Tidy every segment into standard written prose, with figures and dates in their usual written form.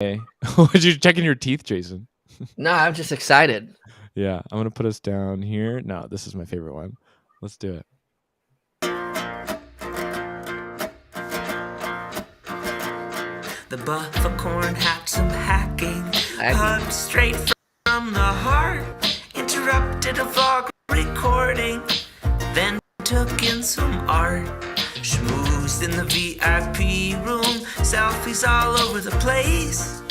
What you checking your teeth, Jason? No, I'm just excited. Yeah, I'm gonna put us down here. No, this is my favorite one. Let's do it. The Bufficorn had some hacking, Hacking. hugged straight from the heart. Interrupted a vlog recording, then took in some art. Schmoozed in the VIP room, selfies all over the place.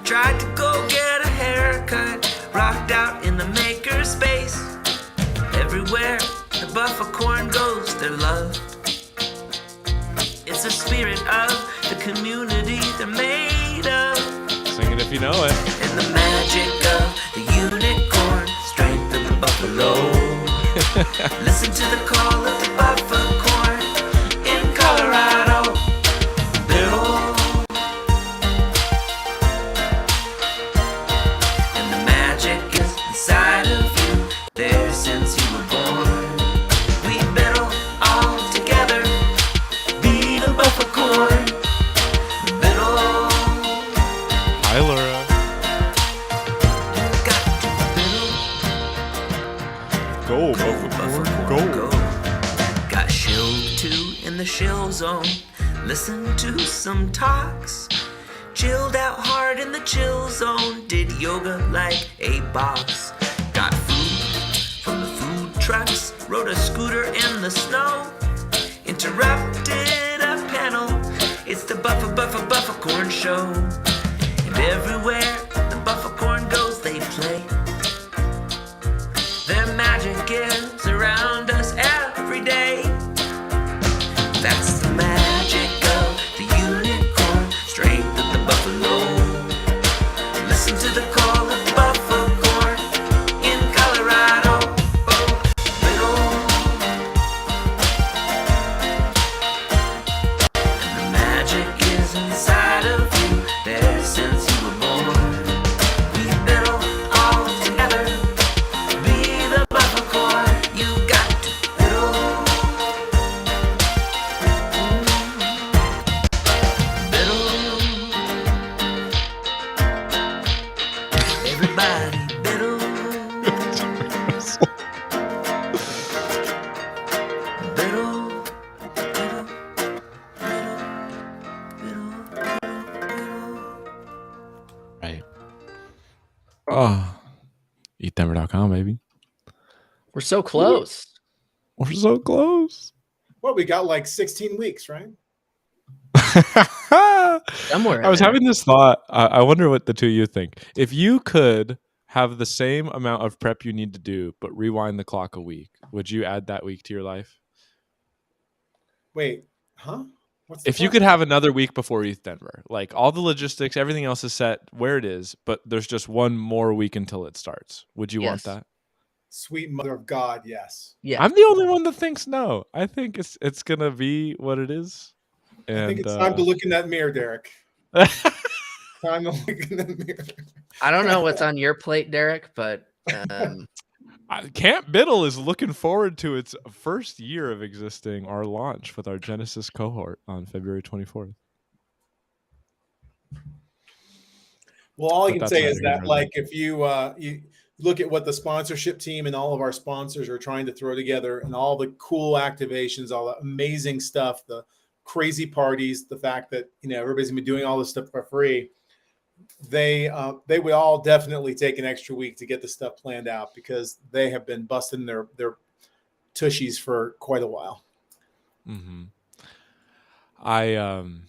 Tried to go get a haircut, rocked out in the maker space. Everywhere the Bufficorn goes, they're loved. It's the spirit of the community they're made of. Sing it if you know it. And the magic of the unicorn, strength of the buffalo. Listen to the call of the Bufficorn in Colorado. Biddle. And the magic is inside of you, there since you were born. We biddle all together, be the Bufficorn. Biddle. Hi, Laura. Go, Bufficorn, go. Got shilled to in the shill zone. Listen to some talks. Chilled out hard in the chill zone. Did yoga like a boss. Got food from the food trucks. Rode a scooter in the snow. Interrupted a panel. It's the Bufficorn show. And everywhere the Bufficorn goes, they play. Their magic is around us every day. That's the magic of the unicorn, strength of the buffalo. Listen to the call of the Bufficorn in Colorado. Oh, and the magic is inside of you, there since you were born. We biddle all together. Be the Bufficorn, you got to biddle. Biddle. Everybody biddle. Biddle. Biddle. Biddle. Biddle. Right. Oh, ETHDenver.com, baby. We're so close. We're so close. Well, we got like 16 weeks, right? Somewhere in I was there. having this thought. I wonder what the two of you think. If you could have the same amount of prep you need to do, but rewind the clock a week, would you add that week to your life? Wait, huh? What's If you could have another week before ETHDenver, like all the logistics, everything else is set where it is, but there's just one more week until it starts, would you want Yes. that? Sweet mother of God, yes. Yeah. I'm the only one that thinks no. I think it's gonna be what it is. And I think it's time to look in that mirror, Derek. Time to look in the mirror. I don't know what's on your plate, Derek, but Camp Biddle is looking forward to its first year of existing, our launch with our Genesis cohort on February 24th. Well, all I But can that's say neither is here that, nor like, if you look at what the sponsorship team and all of our sponsors are trying to throw together, and all the cool activations, all the amazing stuff, the crazy parties, the fact that everybody's gonna be doing all this stuff for free, they would all definitely take an extra week to get the stuff planned out, because they have been busting their tushies for quite a while. Mm-hmm. I'm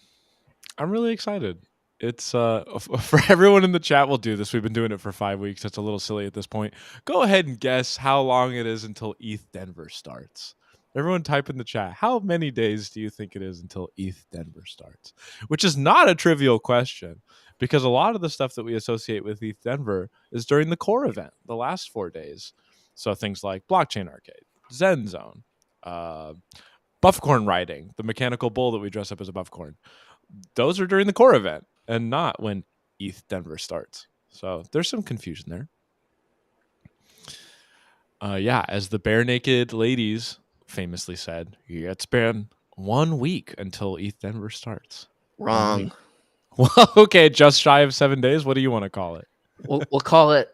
really excited. It's for everyone in the chat. We'll do this. We've been doing it for 5 weeks. That's a little silly at this point. Go ahead and guess how long it is until ETHDenver starts. Everyone type in the chat, how many days do you think it is until ETHDenver starts? Which is not a trivial question, because a lot of the stuff that we associate with ETHDenver is during the core event, the last 4 days. So things like Blockchain Arcade, Zen Zone, Bufficorn riding, the mechanical bull that we dress up as a Bufficorn. Those are during the core event and not when ETHDenver starts. So there's some confusion there. As the Bare Naked Ladies famously said, it's been 1 week until ETHDenver starts. wrong. Well, okay, just shy of 7 days. What do you want to call it? We'll call it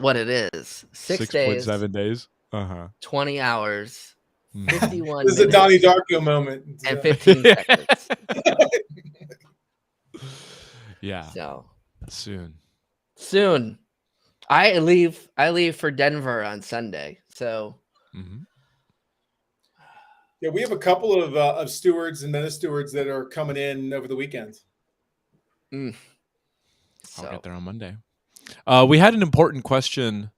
what it is. 6 days, 6.7 days. 20 hours, Mhm. 51 This is a minutes, Donnie Darko moment. and 15 seconds. Yeah, So soon. I leave for Denver on Sunday. So Mhm. Yeah, we have a couple of stewards and men stewards that are coming in over the weekend. I'll so get there on Monday. We had an important question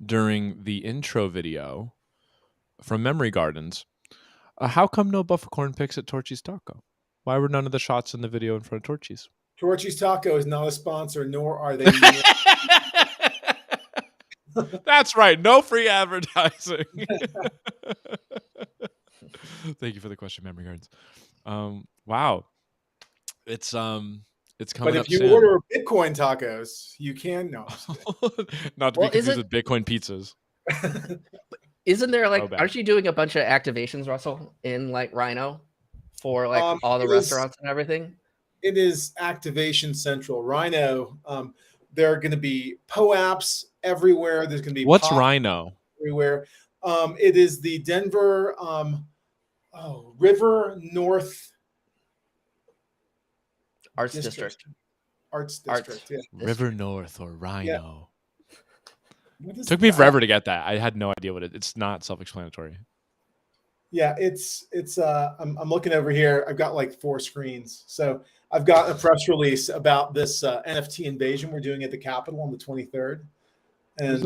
during the intro video from Memory Gardens. How come no Bufficorn picks at Torchy's Taco? Why were none of the shots in the video in front of Torchy's? Torchy's Taco is not a sponsor, nor are they. That's right. No free advertising. Thank you for the question, Memory Gardens. Wow. It's coming But up if you soon. order Bitcoin tacos, you can. No. Not to be confused with Bitcoin pizzas. Isn't there like, Throwback. aren't you doing a bunch of activations, Russell, in like Rhino for like all the restaurants and everything? It is Activation Central. Rhino, there are going to be POAPs everywhere. There's going to be What's Rhino? everywhere. It is the Denver River North Arts District. Arts District. Yeah. River North or Rhino. Yeah. Took me forever to get that. I had no idea what it's not self-explanatory. Yeah, it's I'm looking over here. I've got like 4 screens. So I've got a press release about this NFT invasion we're doing at the Capitol on the 23rd. And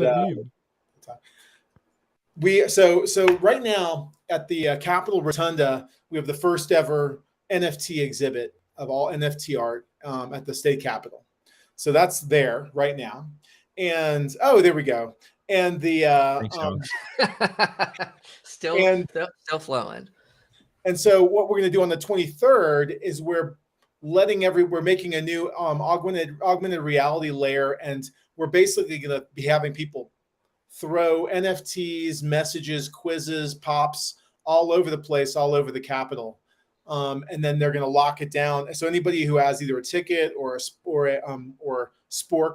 so right now at the Capitol Rotunda, we have the first ever NFT exhibit of all NFT art at the state capitol. So that's there right now. And there we go. And the still flowing. And so what we're going to do on the 23rd is we're making a new augmented reality layer, and we're basically going to be having people throw NFTs, messages, quizzes, pops all over the place, all over the Capitol. And then they're going to lock it down. So anybody who has either a ticket or Spork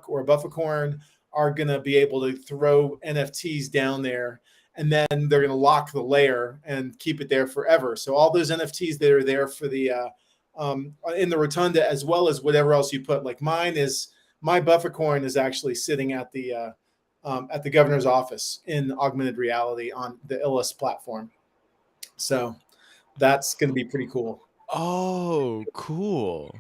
or a Bufficorn are going to be able to throw NFTs down there, and then they're going to lock the layer and keep it there forever. So all those NFTs that are there for the in the rotunda, as well as whatever else you put. Like my Bufficorn is actually sitting at the governor's office in augmented reality on the Illis platform. So that's going to be pretty cool. Oh, cool.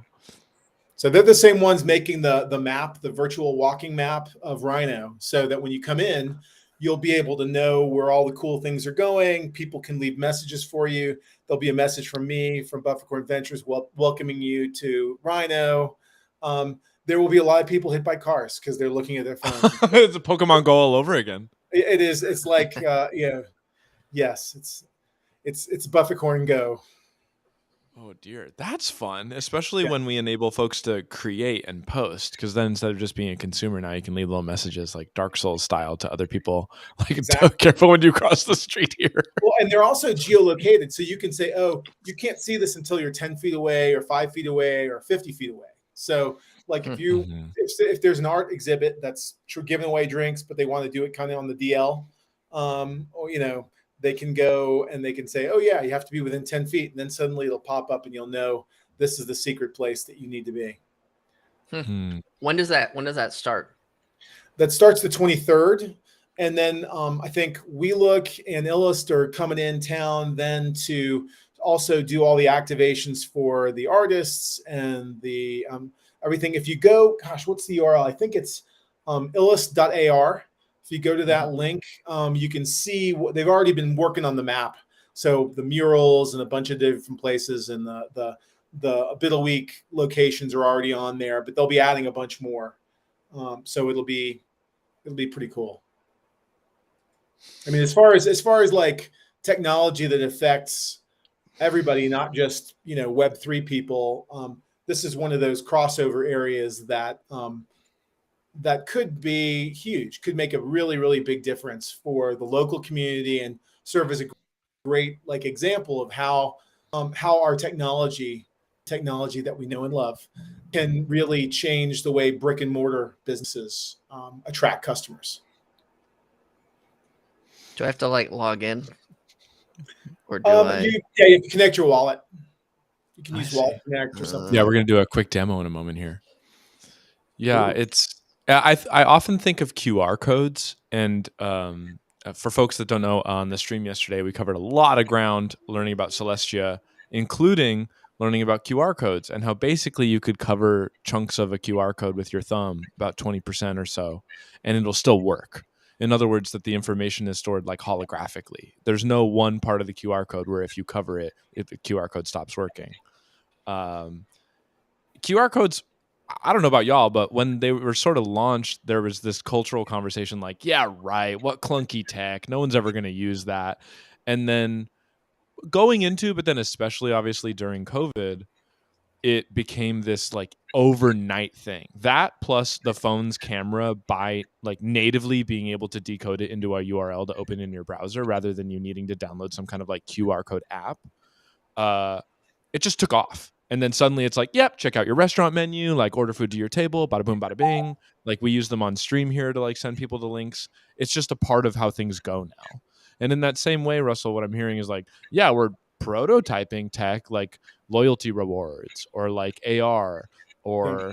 So they're the same ones making the map, the virtual walking map of Rhino, so that when you come in, you'll be able to know where all the cool things are going. People can leave messages for you. There'll be a message from me, from Bufficorn Ventures, welcoming you to Rhino. There will be a lot of people hit by cars because they're looking at their phones. It's a Pokemon Go all over again. It is. It's like, yes, it's Bufficorn Go. Oh dear, that's fun, especially when we enable folks to create and post, because then instead of just being a consumer, now you can leave little messages like Dark Souls style to other people, like exactly. Careful when you cross the street here. Well, and they're also geolocated, so you can say, oh, you can't see this until you're 10 feet away or 5 feet away or 50 feet away. So like if there's an art exhibit that's giving away drinks, but they want to do it kind of on the DL, or they can go and they can say, oh yeah, you have to be within 10 feet. And then suddenly it'll pop up and you'll know this is the secret place that you need to be. When does that start? That starts the 23rd. And then I think We Look and Illust are coming in town then to also do all the activations for the artists and the everything. If you go, gosh, what's the URL? I think it's illust.ar. If you go to that link, you can see what they've already been working on the map. So the murals and a bunch of different places and the Biddleweek locations are already on there, but they'll be adding a bunch more. So it'll be pretty cool. I mean, as far as like technology that affects everybody, not just Web3 people, this is one of those crossover areas that that could be huge, could make a really, really big difference for the local community and serve as a great example of how our technology technology that we know and love can really change the way brick and mortar businesses attract customers. Do I have to like log in, or do I? You connect your wallet. You can use Wallet Connect or something. Yeah, we're gonna do a quick demo in a moment here. Yeah, I often think of QR codes, and for folks that don't know, on the stream yesterday we covered a lot of ground learning about Celestia, including learning about QR codes and how basically you could cover chunks of a QR code with your thumb, about 20% or so, and it'll still work. In other words, that the information is stored like holographically. There's no one part of the QR code where if you cover it, the QR code stops working. QR codes, I don't know about y'all, but when they were sort of launched, there was this cultural conversation like, yeah, right, what clunky tech? No one's ever going to use that. And then going into, but then especially obviously during COVID, it became this like overnight thing. That plus the phone's camera by like natively being able to decode it into a URL to open in your browser rather than you needing to download some kind of like QR code app. It just took off. And then suddenly it's like, yep, check out your restaurant menu, like order food to your table, bada boom, bada bing. Like we use them on stream here to like send people the links. It's just a part of how things go now. And in that same way, Russell, what I'm hearing is like, yeah, we're prototyping tech like loyalty rewards or like AR or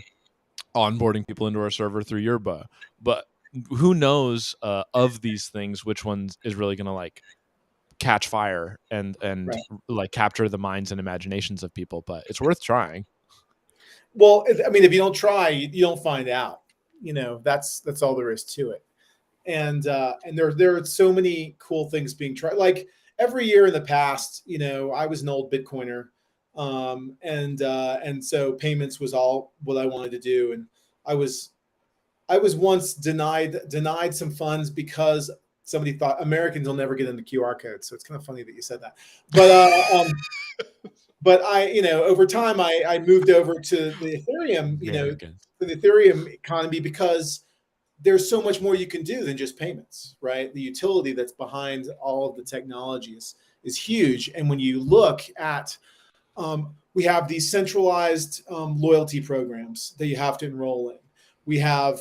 onboarding people into our server through Yerba. But who knows of these things, which one is really going to like catch fire and right. like capture the minds and imaginations of people, but it's worth trying. Well, I mean, if you don't try, you don't find out. You know, that's all there is to it. And there are so many cool things being tried. Like every year in the past, you know, I was an old Bitcoiner, and so payments was all what I wanted to do. And I was once denied some funds because somebody thought Americans will never get into QR codes. So it's kind of funny that you said that. But I, you know, over time I moved over to the Ethereum, you know, to the Ethereum economy because there's so much more you can do than just payments, right? The utility that's behind all of the technologies is huge. And when you look at, we have these centralized loyalty programs that you have to enroll in. We have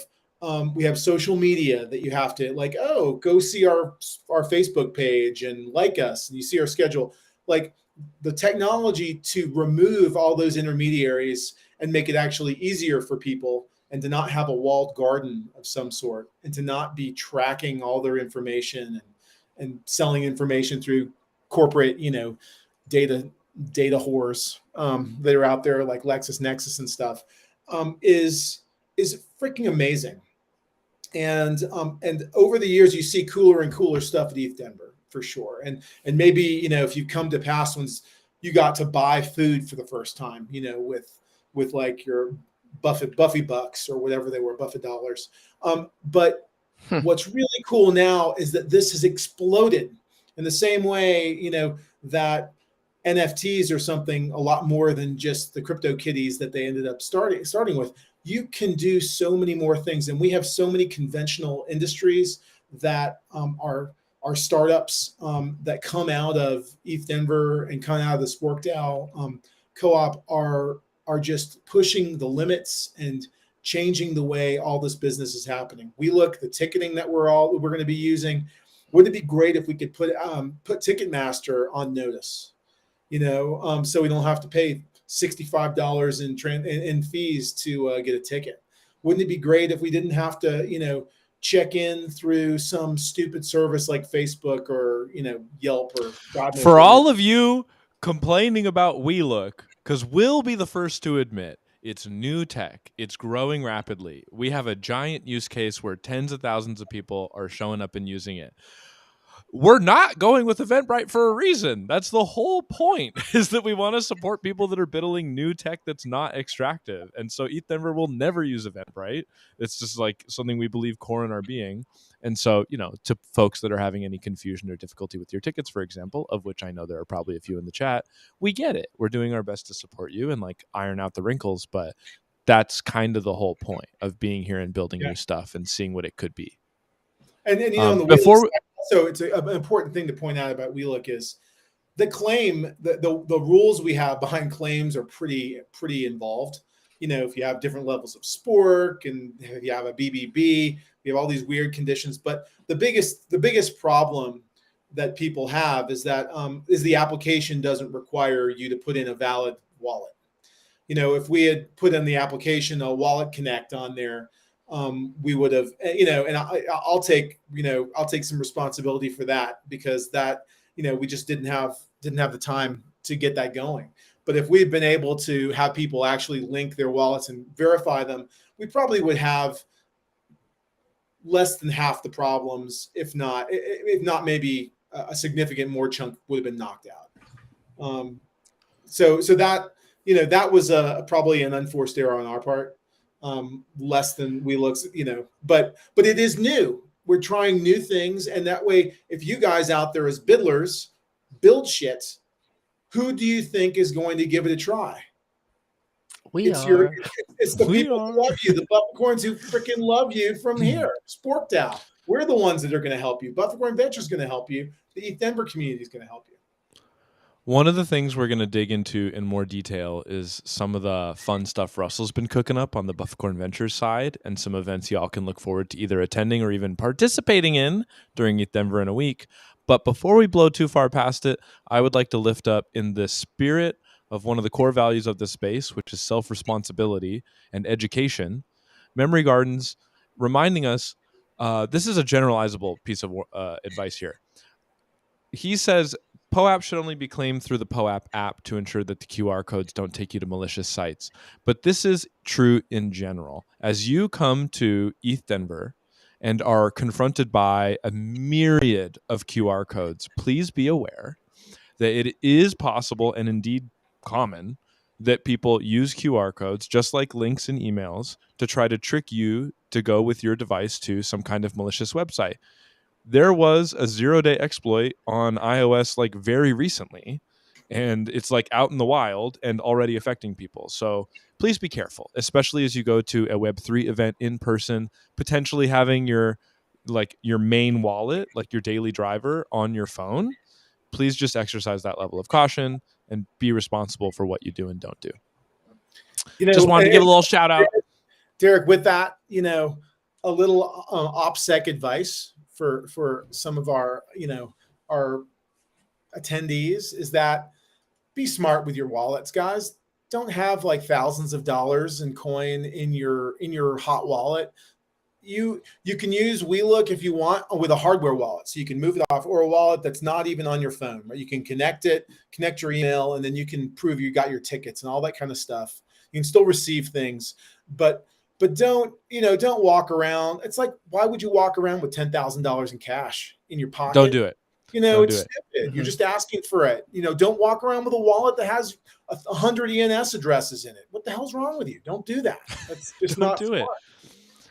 social media that you have to like, oh, go see our Facebook page and like us, and you see our schedule. Like the technology to remove all those intermediaries and make it actually easier for people and to not have a walled garden of some sort and to not be tracking all their information and selling information through corporate, you know, data whores that are out there like LexisNexis and stuff is freaking amazing. And over the years, you see cooler and cooler stuff at ETHDenver for sure. And maybe, you know, if you come to past ones, you got to buy food for the first time, you know, with like your Buffy bucks or whatever they were, Buffett dollars. But what's really cool now is that this has exploded in the same way, you know, that NFTs are something a lot more than just the crypto kitties that they ended up starting with. You can do so many more things, and we have so many conventional industries that are startups that come out of ETHDenver and come out of the SporkDAO co-op are just pushing the limits and changing the way all this business is happening. We look at the ticketing that we're going to be using. Wouldn't it be great if we could put Ticketmaster on notice? You know, so we don't have to pay $65 in fees to get a ticket. Wouldn't it be great if we didn't have to, you know, check in through some stupid service like Facebook or, you know, Yelp or God knows. For all of you complaining about WeLook, because we'll be the first to admit it's new tech. It's growing rapidly. We have a giant use case where tens of thousands of people are showing up and using it. We're not going with Eventbrite for a reason. That's the whole point, is that we want to support people that are building new tech that's not extractive. And so ETHDenver will never use Eventbrite. It's just like something we believe core in our being. And so, you know, to folks that are having any confusion or difficulty with your tickets, for example, of which I know there are probably a few in the chat, we get it. We're doing our best to support you and like iron out the wrinkles. But that's kind of the whole point of being here and building new stuff and seeing what it could be. And you know, on the before. So it's an important thing to point out about WeLook is the claim, the rules we have behind claims are pretty involved. You know, if you have different levels of spork and if you have a BBB, you have all these weird conditions. But the biggest problem that people have is that is the application doesn't require you to put in a valid wallet. You know, if we had put in the application a wallet connect on there, we would have, you know, and I'll take some responsibility for that, because that, you know, we just didn't have the time to get that going. But if we'd been able to have people actually link their wallets and verify them, we probably would have less than half the problems, if not maybe a significant more chunk would have been knocked out. So that, you know, that was probably an unforced error on our part, less than we look, you know, but it is new. We're trying new things, and that way, if you guys out there as biddlers build shit, who do you think is going to give it a try? It's the people who love you, the Bufficorns who freaking love you from here, Sporked out. We're the ones that are going to help you. Bufficorn Venture is going to help you. The ETHDenver community is going to help you. One of the things we're going to dig into in more detail is some of the fun stuff Russell's been cooking up on the Bufficorn Ventures side, and some events y'all can look forward to either attending or even participating in during ETHDenver in a week. But before we blow too far past it, I would like to lift up, in the spirit of one of the core values of this space, which is self-responsibility and education, Memory Gardens reminding us, this is a generalizable piece of advice here. He says POAP should only be claimed through the POAP app to ensure that the QR codes don't take you to malicious sites. But this is true in general. As you come to ETHDenver and are confronted by a myriad of QR codes, please be aware that it is possible, and indeed common, that people use QR codes, just like links in emails, to try to trick you to go with your device to some kind of malicious website. There was a 0-day exploit on iOS like very recently, and it's like out in the wild and already affecting people. So please be careful, especially as you go to a Web3 event in person, potentially having your main wallet, like your daily driver, on your phone. Please just exercise that level of caution and be responsible for what you do and don't do. You know, just wanted to give a little shout out, Derek, with that, you know, a little OPSEC advice for some of our, you know, our attendees is that be smart with your wallets, guys. Don't have like thousands of dollars in coin in your hot wallet. You can use WeLook if you want with a hardware wallet, so you can move it off, or a wallet that's not even on your phone, right? You can connect your email, and then you can prove you got your tickets and all that kind of stuff. You can still receive things, but don't walk around. It's like, why would you walk around with $10,000 in cash in your pocket? Don't do it. You know, it's stupid. Mm-hmm. You're just asking for it. You know, don't walk around with a wallet that has 100 ENS addresses in it. What the hell's wrong with you? Don't do that. That's just not do smart. it.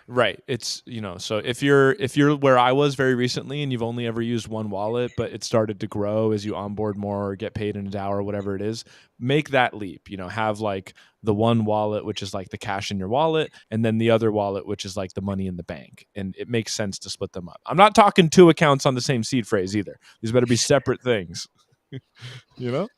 Right. It's, you know, so if you're where I was very recently and you've only ever used one wallet, but it started to grow as you onboard more or get paid in a DAO or whatever it is, make that leap. You know, have like the one wallet, which is like the cash in your wallet, and then the other wallet, which is like the money in the bank. And it makes sense to split them up. I'm not talking 2 accounts on the same seed phrase either. These better be separate things. You know?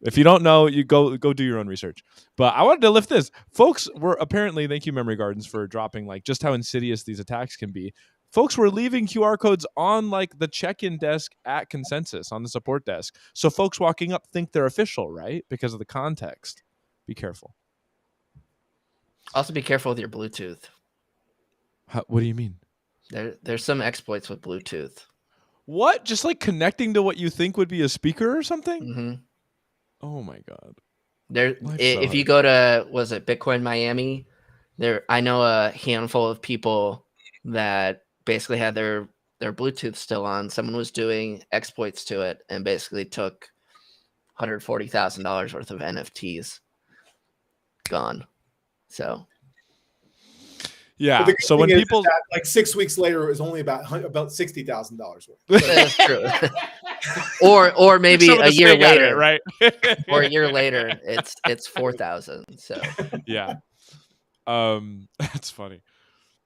If you don't know, you go do your own research. But I wanted to lift this. Folks were apparently, thank you, Memory Gardens, for dropping like just how insidious these attacks can be. Folks were leaving QR codes on like the check-in desk at Consensus, on the support desk. So folks walking up think they're official, right? Because of the context. Be careful. Also be careful with your Bluetooth. What do you mean? There's some exploits with Bluetooth. What? Just like connecting to what you think would be a speaker or something? Mm-hmm. Oh my God. If you go to, was it Bitcoin Miami? I know a handful of people that basically had their Bluetooth still on. Someone was doing exploits to it and basically took $140,000 worth of NFTs gone. So yeah. So when people like 6 weeks later, it was only about $60,000 worth. That's true. or maybe a year later, right? Or a year later, it's 4,000. So yeah, that's funny.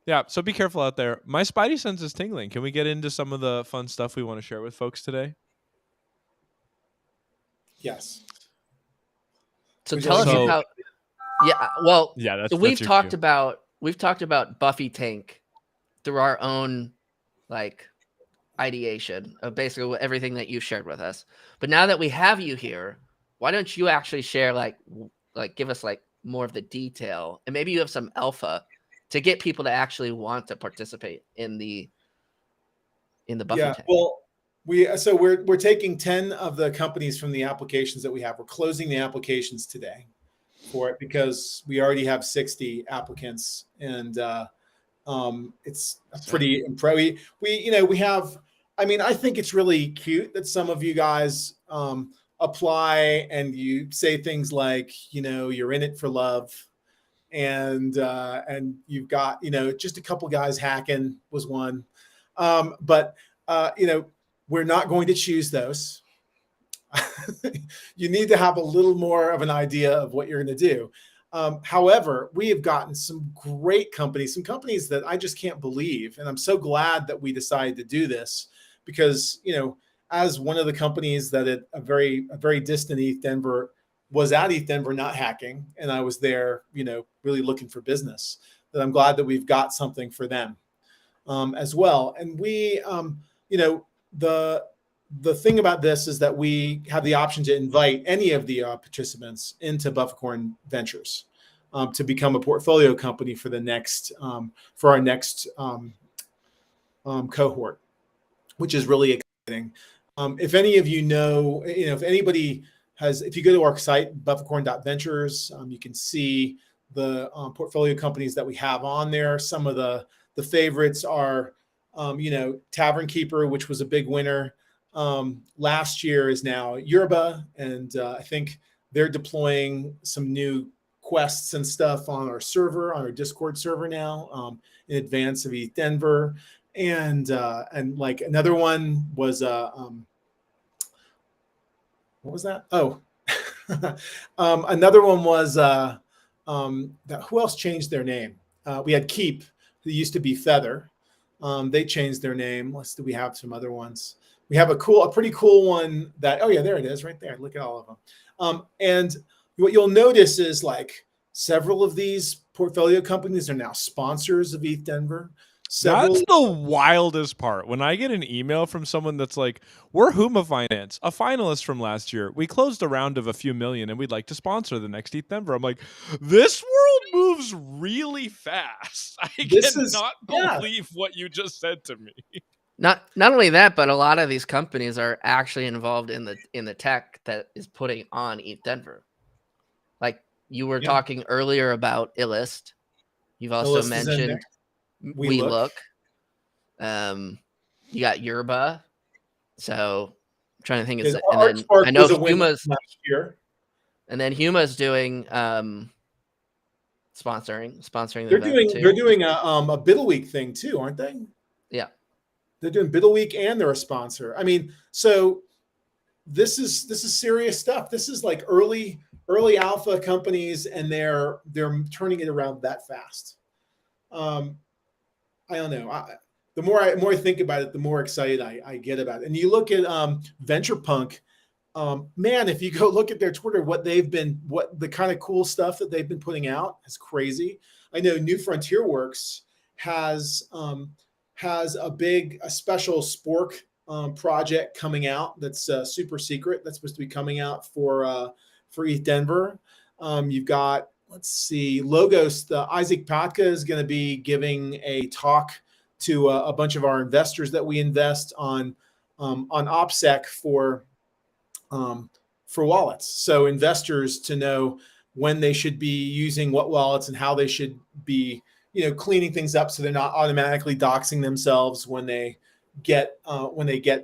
Yeah, so be careful out there. My spidey sense is tingling. Can we get into some of the fun stuff we want to share with folks today? Yes. So Would you tell us like So- about. Yeah, well, Yeah, that's so we've your talked cue. about Buffy Tank through our own like ideation of basically everything that you've shared with us. But now that we have you here, why don't you actually share like give us like more of the detail, and maybe you have some alpha to get people to actually want to participate in the Buffy Tank. Well, we're taking 10 of the companies from the applications that we have. We're closing the applications today for it because we already have 60 applicants, and it's pretty impressive. We have. I mean, I think it's really cute that some of you guys apply and you say things like, you're in it for love, and you've got just a couple guys hacking was one, but we're not going to choose those. You need to have a little more of an idea of what you're going to do. However, we have gotten some great companies, some companies that I just can't believe. And I'm so glad that we decided to do this because, as one of the companies that at a very distant ETHDenver was at ETHDenver, not hacking, and I was there, really looking for business, that I'm glad that we've got something for them as well. And we, the thing about this is that we have the option to invite any of the participants into Bufficorn Ventures to become a portfolio company for the next for our next cohort, which is really exciting. If any of you know, if anybody has, if you go to our site bufficorn.ventures, you can see the portfolio companies that we have on there. Some of the favorites are, Tavern Keeper, which was a big winner. Last year is now Yerba, and I think they're deploying some new quests and stuff on our server, on our Discord server now, in advance of ETHDenver. And like another one was what was that? Oh, another one was who else changed their name? We had Keep, who used to be Feather. They changed their name. Do we have some other ones? We have a pretty cool one that, oh yeah, there it is right there. Look at all of them. And what you'll notice is like several of these portfolio companies are now sponsors of ETHDenver. That's the wildest part. When I get an email from someone that's like, we're Huma Finance, a finalist from last year. We closed a round of a few million and we'd like to sponsor the next ETHDenver. I'm like, this world moves really fast. I cannot believe what you just said to me. Not only that, but a lot of these companies are actually involved in the tech that is putting on ETHDenver. Like you were talking earlier about Illist. You've also mentioned We Look. You got Yerba. So I'm trying to think of it. And then I know Huma's last year. And then Huma's doing sponsoring the event too. They're doing a Biddle Week thing too, aren't they? Yeah. They're doing Biddle Week and they're a sponsor. I mean, so this is serious stuff. This is like early alpha companies, and they're turning it around that fast. I don't know. The more I think about it, the more excited I get about it. And you look at VenturePunk, man, if you go look at their Twitter, what the kind of cool stuff that they've been putting out is crazy. I know New Frontier Works has a special Spork project coming out that's super secret. That's supposed to be coming out for ETHDenver. You've got, let's see, Logos. Isaac Patka is going to be giving a talk to a bunch of our investors that we invest on OPSEC for wallets. So investors to know when they should be using what wallets and how they should be, cleaning things up so they're not automatically doxing themselves when they get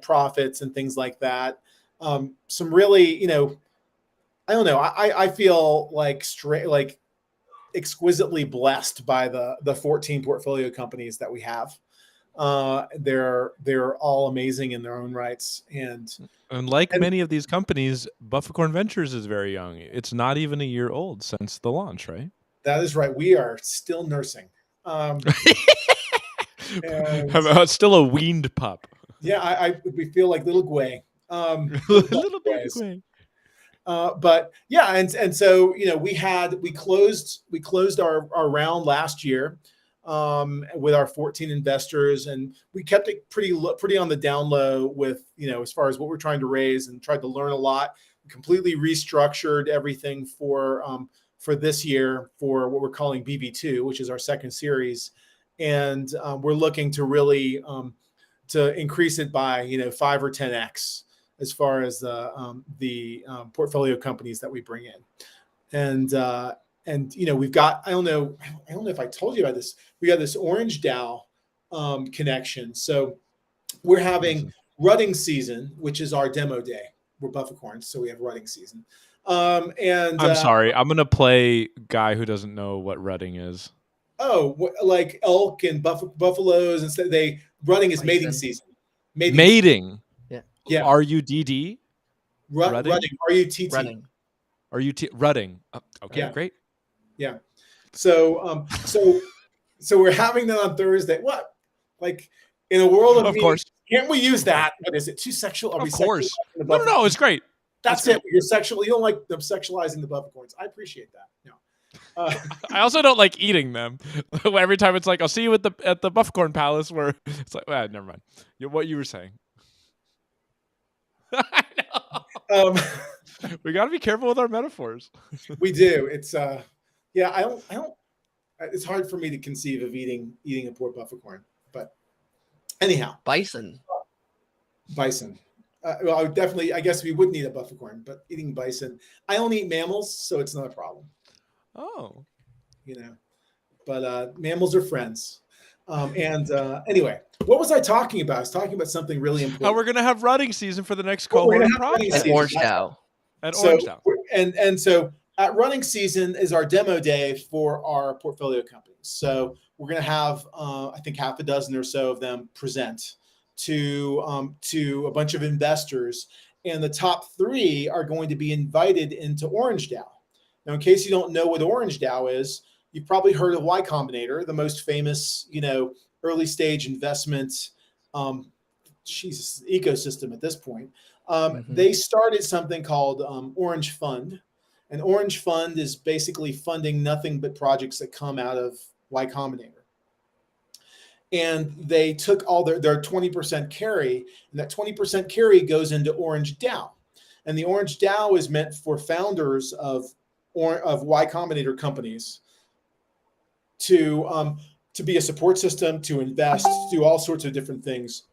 profits and things like that. Some really, I don't know. I feel like exquisitely blessed by the 14 portfolio companies that we have. They're all amazing in their own rights, and like many of these companies, Bufficorn Ventures is very young. It's not even a year old since the launch, right? That is right. We are still nursing. Still a weaned pup. Yeah, we feel like little Gway. Little baby Gway. But yeah, and so we closed our round last year with our 14 investors, and we kept it pretty on the down low with as far as what we're trying to raise, and tried to learn a lot. We completely restructured everything for this year for what we're calling BV2, which is our second series, and we're looking to really to increase it by 5 or 10x as far as the portfolio companies that we bring in, and we've got I don't know if I told you about this. We got this Orange DAO connection. So we're having rutting season, which is our demo day. We're Bufficorns, so we have rutting season. And I'm sorry, I'm gonna play guy who doesn't know what rutting is. Oh, like elk and buffaloes, and rutting is mating season. Mating. Yeah. RUDD. Rutting. RUTT. Running. Rutting. Okay, Yeah. great. Yeah. So we're having that on Thursday. What? Like in a world of course. Can't we use that? What is it? Too sexual? Are of we course. No, it's great. That's it. You're sexual. You don't like them sexualizing the Bufficorns. I appreciate that. No. I also don't like eating them. Every time it's like, I'll see you at the Bufficorn Palace, where it's like, never mind. What you were saying. I know. We got to be careful with our metaphors. We do. It's yeah. I don't. It's hard for me to conceive of eating a poor Bufficorn, but anyhow, bison. Well, I would definitely. I guess we wouldn't eat a Bufficorn, but eating bison. I don't eat mammals, so it's not a problem. Oh, but mammals are friends. Anyway, what was I talking about? I was talking about something really important. How we're gonna have rutting season for the next cohort of projects. At Orange DAO. And so at running season is our demo day for our portfolio companies. So we're going to have, I think, half a dozen or so of them present to a bunch of investors, and the top 3 are going to be invited into Orange DAO. Now, in case you don't know what Orange DAO is, you've probably heard of Y Combinator, the most famous, early stage investment ecosystem at this point. They started something called Orange Fund. And Orange Fund is basically funding nothing but projects that come out of Y Combinator. And they took all their 20% carry, and that 20% carry goes into Orange DAO. And the Orange DAO is meant for founders of Y Combinator companies to be a support system, to invest, to do all sorts of different things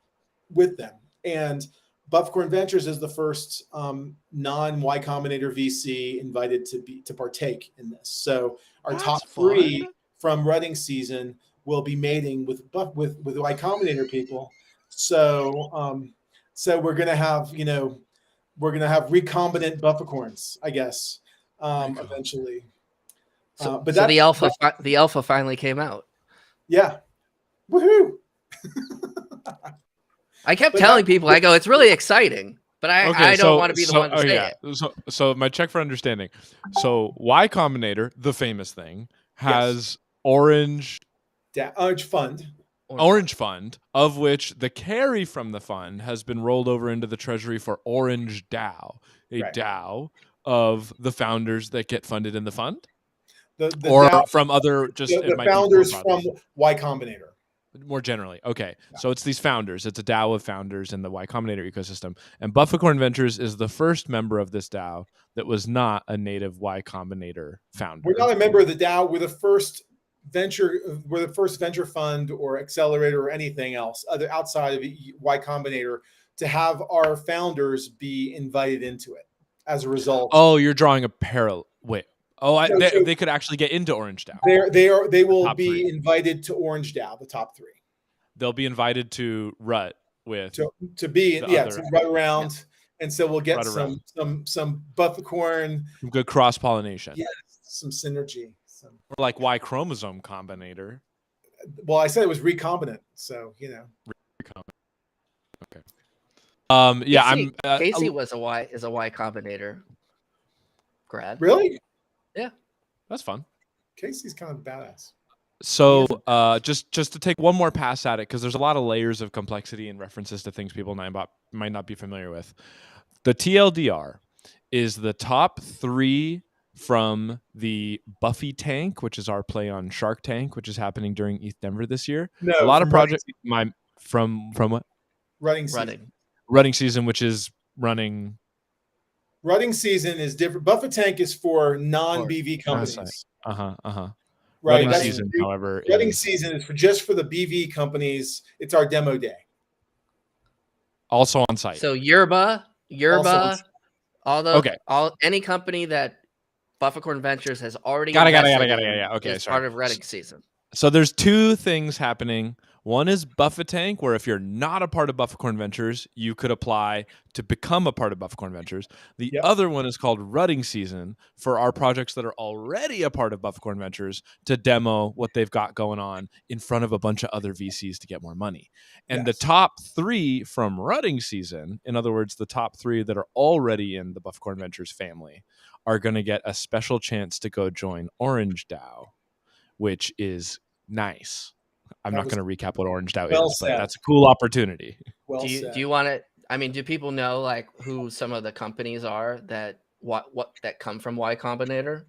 with them. And Bufficorn Ventures is the first non-Y Combinator VC invited to partake in this. So our top 3 from rutting season will be mating with Y Combinator people. So we're gonna have recombinant Bufficorns, I guess, eventually. So the alpha finally came out. Yeah, woohoo! I kept telling people, I go, it's really exciting, but I don't want to be the one to say it. So my check for understanding. So Y Combinator, the famous thing, has Orange Fund. Orange Fund, of which the carry from the fund has been rolled over into the treasury for Orange DAO, DAO of the founders that get funded in the fund, or DAO, from other the founders from Y Combinator. More generally. Okay. Yeah. So it's these founders. It's a DAO of founders in the Y Combinator ecosystem. And Bufficorn Ventures is the first member of this DAO that was not a native Y Combinator founder. We're not a member of the DAO. We're the first venture fund or accelerator or anything else outside of Y Combinator to have our founders be invited into it as a result. Oh, you're drawing a parallel. Wait. Oh, they could actually get into Orange DAO. They will be invited to Orange DAO, the top 3. They'll be invited to rut with to rut around, and so we'll get some Bufficorn, some good cross pollination. Yes, some synergy. Or like Y chromosome combinator. Well, I said it was recombinant, so Okay. Casey is a Y Combinator grad. Really? Yeah, that's fun. Casey's kind of badass. So just to take one more pass at it, because there's a lot of layers of complexity and references to things people might not be familiar with. The TLDR is the top 3 from the Buffy Tank, which is our play on Shark Tank, which is happening during ETHDenver this year. No, a lot of from projects. From what? Running season. Running season, which is running. Running season is different. Buffet Tank is for non-BV companies. Right. Running season, however, running season is just for the BV companies. It's our demo day. Also on site. So Yerba, any company that Bufficorn Ventures has already Okay, is part of running season. So there's 2 things happening. One is Buffet Tank, where if you're not a part of Bufficorn Ventures, you could apply to become a part of Bufficorn Ventures. The other one is called Rutting Season, for our projects that are already a part of Bufficorn Ventures to demo what they've got going on in front of a bunch of other VCs to get more money. And the top 3 from Rutting Season, in other words, the top 3 that are already in the Bufficorn Ventures family, are going to get a special chance to go join Orange DAO, which is nice. I'm not going to recap what Orange DAO is, but that's a cool opportunity. Do you want to? I mean, do people know like who some of the companies are that that come from Y Combinator?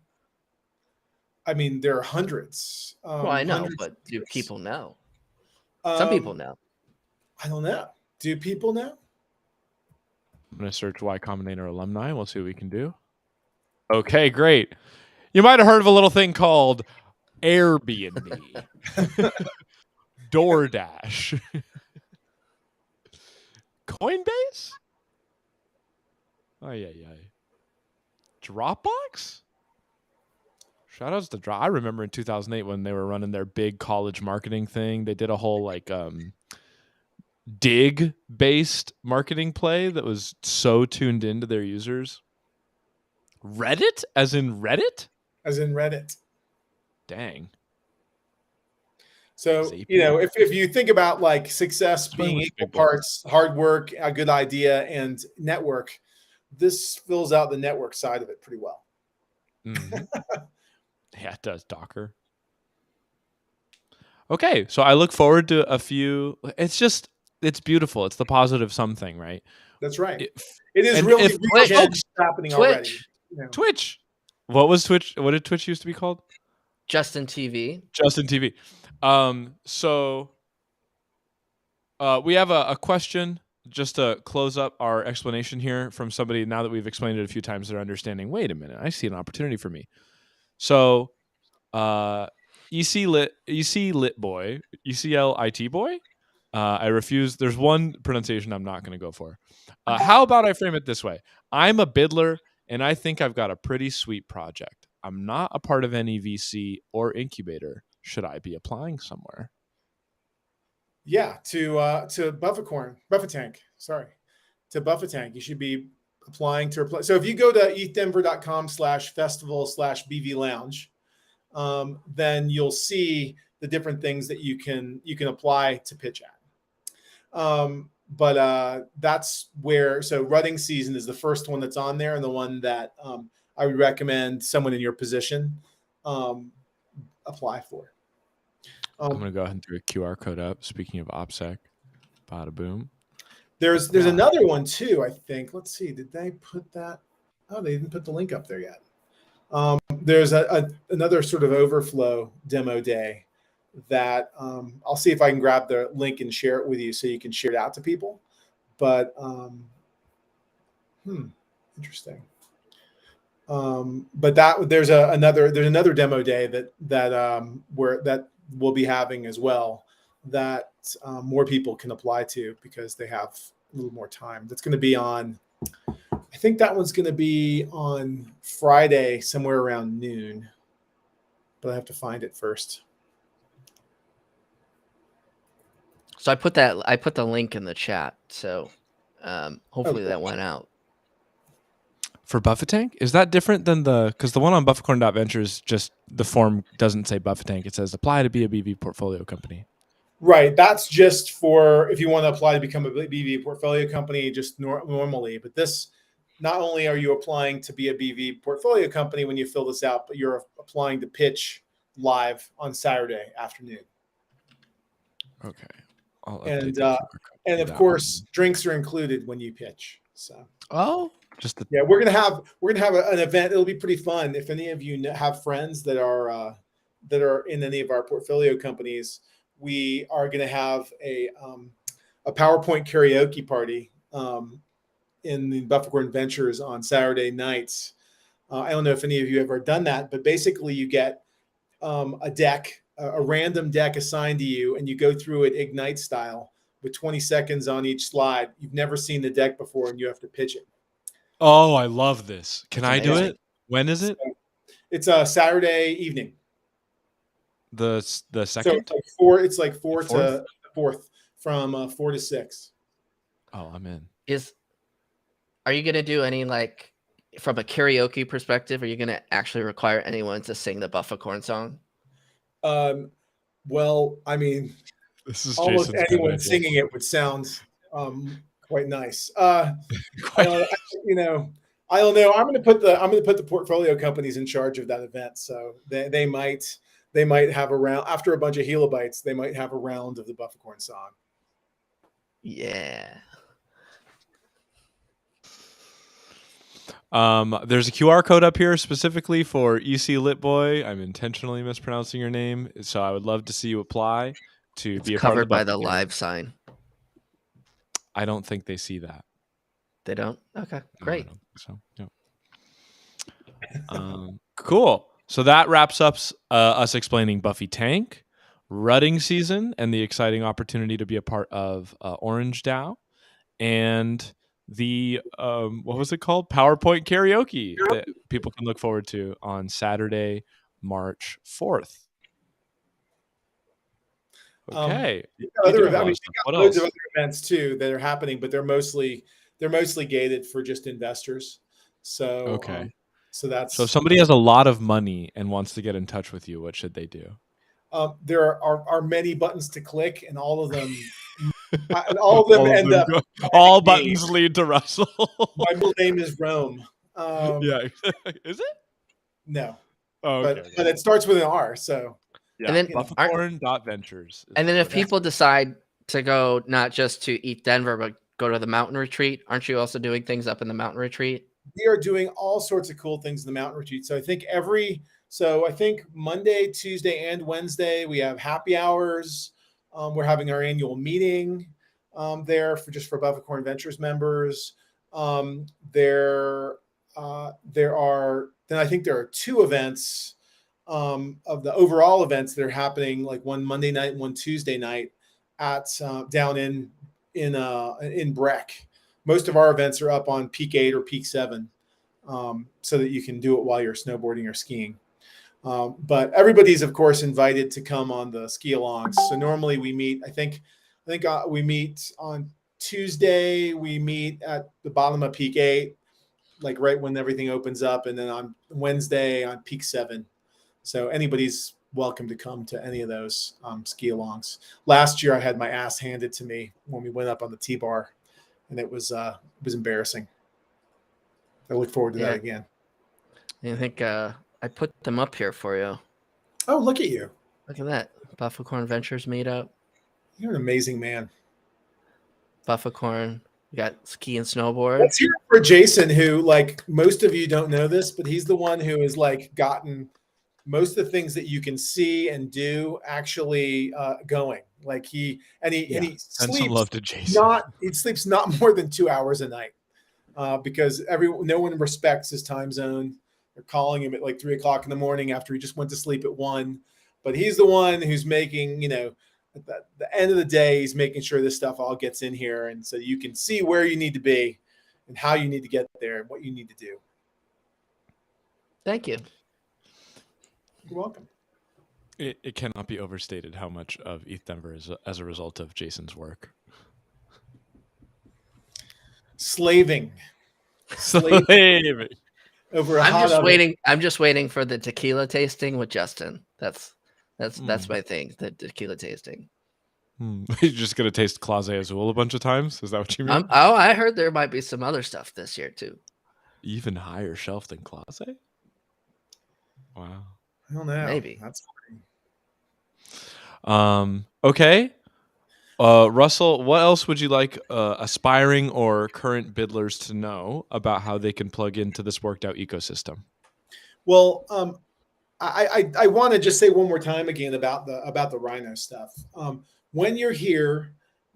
I mean, there are hundreds. Well, I know, but do people know? Some people know. I don't know. Do people know? I'm going to search Y Combinator alumni. We'll see what we can do. Okay, great. You might have heard of a little thing called Airbnb. DoorDash. Coinbase? Oh, yeah. Dropbox? Shoutouts to Drop. I remember in 2008 when they were running their big college marketing thing. They did a whole like dig-based marketing play that was so tuned into their users. Reddit? As in Reddit? As in Reddit. Dang. So, if you think about like success being equal parts hard work, a good idea, and network, this fills out the network side of it pretty well. Mm-hmm. Yeah, it does. Docker. Okay, so I look forward to a few. It's beautiful. It's the positive something, right? That's right. It is really happening already. Twitch. What was Twitch? What did Twitch used to be called? Justin TV. So we have a question just to close up our explanation here from somebody. Now that we've explained it a few times, they're understanding. Wait a minute, I see an opportunity for me. So, ECLit boy, ECL IT boy. I refuse. There's one pronunciation I'm not going to go for. How about I frame it this way? I'm a bidler, and I think I've got a pretty sweet project. I'm not a part of any VC or incubator. Should I be applying somewhere? Yeah, to Buffet Tank. Sorry, to Buffet Tank. You should be applying to apply. So if you go to ETHDenver.com/festival/BV Lounge, then you'll see the different things that you can apply to pitch at. But that's where. So Rutting Season is the first one that's on there, and the one that I would recommend someone in your position apply for. I'm going to go ahead and throw a QR code up. Speaking of OPSEC, bada boom. There's another one too, I think. Let's see. Did they put that? Oh, they didn't put the link up there yet. There's another sort of overflow demo day that I'll see if I can grab the link and share it with you so you can share it out to people. But interesting. But there's another demo day that we'll be having as well that more people can apply to because they have a little more time. That's going to be on, I think that one's going to be on Friday somewhere around noon, but I have to find it first. So I put the link in the chat. So hopefully that went out. For Buffet Tank? Is that different than because the one on Bufficorn.ventures, just the form doesn't say Buffet Tank. It says apply to be a BV portfolio company. Right. That's just for if you want to apply to become a BV portfolio company just normally. But this, not only are you applying to be a BV portfolio company when you fill this out, but you're applying to pitch live on Saturday afternoon. Okay. And of course, drinks are included when you pitch. So. Oh, Yeah, we're gonna have an event. It'll be pretty fun. If any of you have friends that are in any of our portfolio companies, we are gonna have a PowerPoint karaoke party in the Bufficorn Ventures on Saturday nights. I don't know if any of you have ever done that, but basically you get a deck, a random deck assigned to you, and you go through it Ignite style with 20 seconds on each slide. You've never seen the deck before, and you have to pitch it. Oh, I love this. Can That's I do amazing. it? When is it? So it's a Saturday evening. The So second? it's like 4 The to 4th from 4 to 6. Oh, I'm in. Are you gonna do any, like, from a karaoke perspective? Are you gonna actually require anyone to sing the Bufficorn song? Well, I mean, This is almost Jason's anyone idea. singing it would sound quite nice. I don't know. I'm going to put the portfolio companies in charge of that event. So they might have a round after a bunch of helibites. They might have a round of the Bufficorn song. Yeah. There's a QR code up here specifically for EC Litboy. I'm intentionally mispronouncing your name, so I would love to see you apply to be a part of Covered the by the Bufficorn. live sign. I don't think they see that. They don't? Okay, great. No, so yeah. Cool. So that wraps up us explaining Buffy Tank, rutting season, and the exciting opportunity to be a part of Orange DAO, and the what was it called? PowerPoint karaoke that people can look forward to on Saturday, March 4th. Okay. Loads of other events too that are happening, but they're mostly gated for just investors. So okay. So if somebody has a lot of money and wants to get in touch with you, what should they do? There are many buttons to click, and all of them end up. All buttons lead to Russell. My middle name is Rome. Yeah, is it? No. Oh, okay. But it starts with an R. So yeah, and then Bufficorn.ventures. And then if people decide to go not just to ETHDenver, but go to the mountain retreat, aren't you also doing things up in the mountain retreat? We are doing all sorts of cool things in the mountain retreat. So I think Monday, Tuesday, and Wednesday we have happy hours. We're having our annual meeting there for Bufficorn Ventures members. There are 2 events of the overall events that are happening, like one Monday night and one Tuesday night at down in Breck. Most of our events are up on Peak 8 or Peak 7, so that you can do it while you're snowboarding or skiing. But everybody's, of course, invited to come on the ski alongs. So normally we meet. I think we meet on Tuesday. We meet at the bottom of Peak 8, like right when everything opens up, and then on Wednesday on Peak 7. So anybody's welcome to come to any of those ski alongs. Last year I had my ass handed to me when we went up on the T-bar, and it was embarrassing. I look forward to that again. I think I put them up here for you. Oh, look at you. Look at that. Bufficorn Ventures meetup. You're an amazing man. Bufficorn. We got ski and snowboard. Let's hear it for Jason, who, like, most of you don't know this, but he's the one who has, like, gotten most of the things that you can see and do actually going. Like he sleeps not more than 2 hours a night because no one respects his time zone. They're calling him at like 3 o'clock in the morning after he just went to sleep at 1. But he's the one who's making, at the end of the day, he's making sure this stuff all gets in here, and so you can see where you need to be and how you need to get there and what you need to do. Thank you. You're welcome. It cannot be overstated how much of ETHDenver is as a result of Jason's work. Slaving. Over I'm just waiting for the tequila tasting with Justin. That's my thing, the tequila tasting. You're just gonna taste Clase Azul a bunch of times? Is that what you mean? I heard there might be some other stuff this year too. Even higher shelf than Clase? Wow. I don't know. Maybe. That's okay. Russell, what else would you like aspiring or current bidlers to know about how they can plug into this worked out ecosystem? Well, I want to just say one more time again about the Rhino stuff. When you're here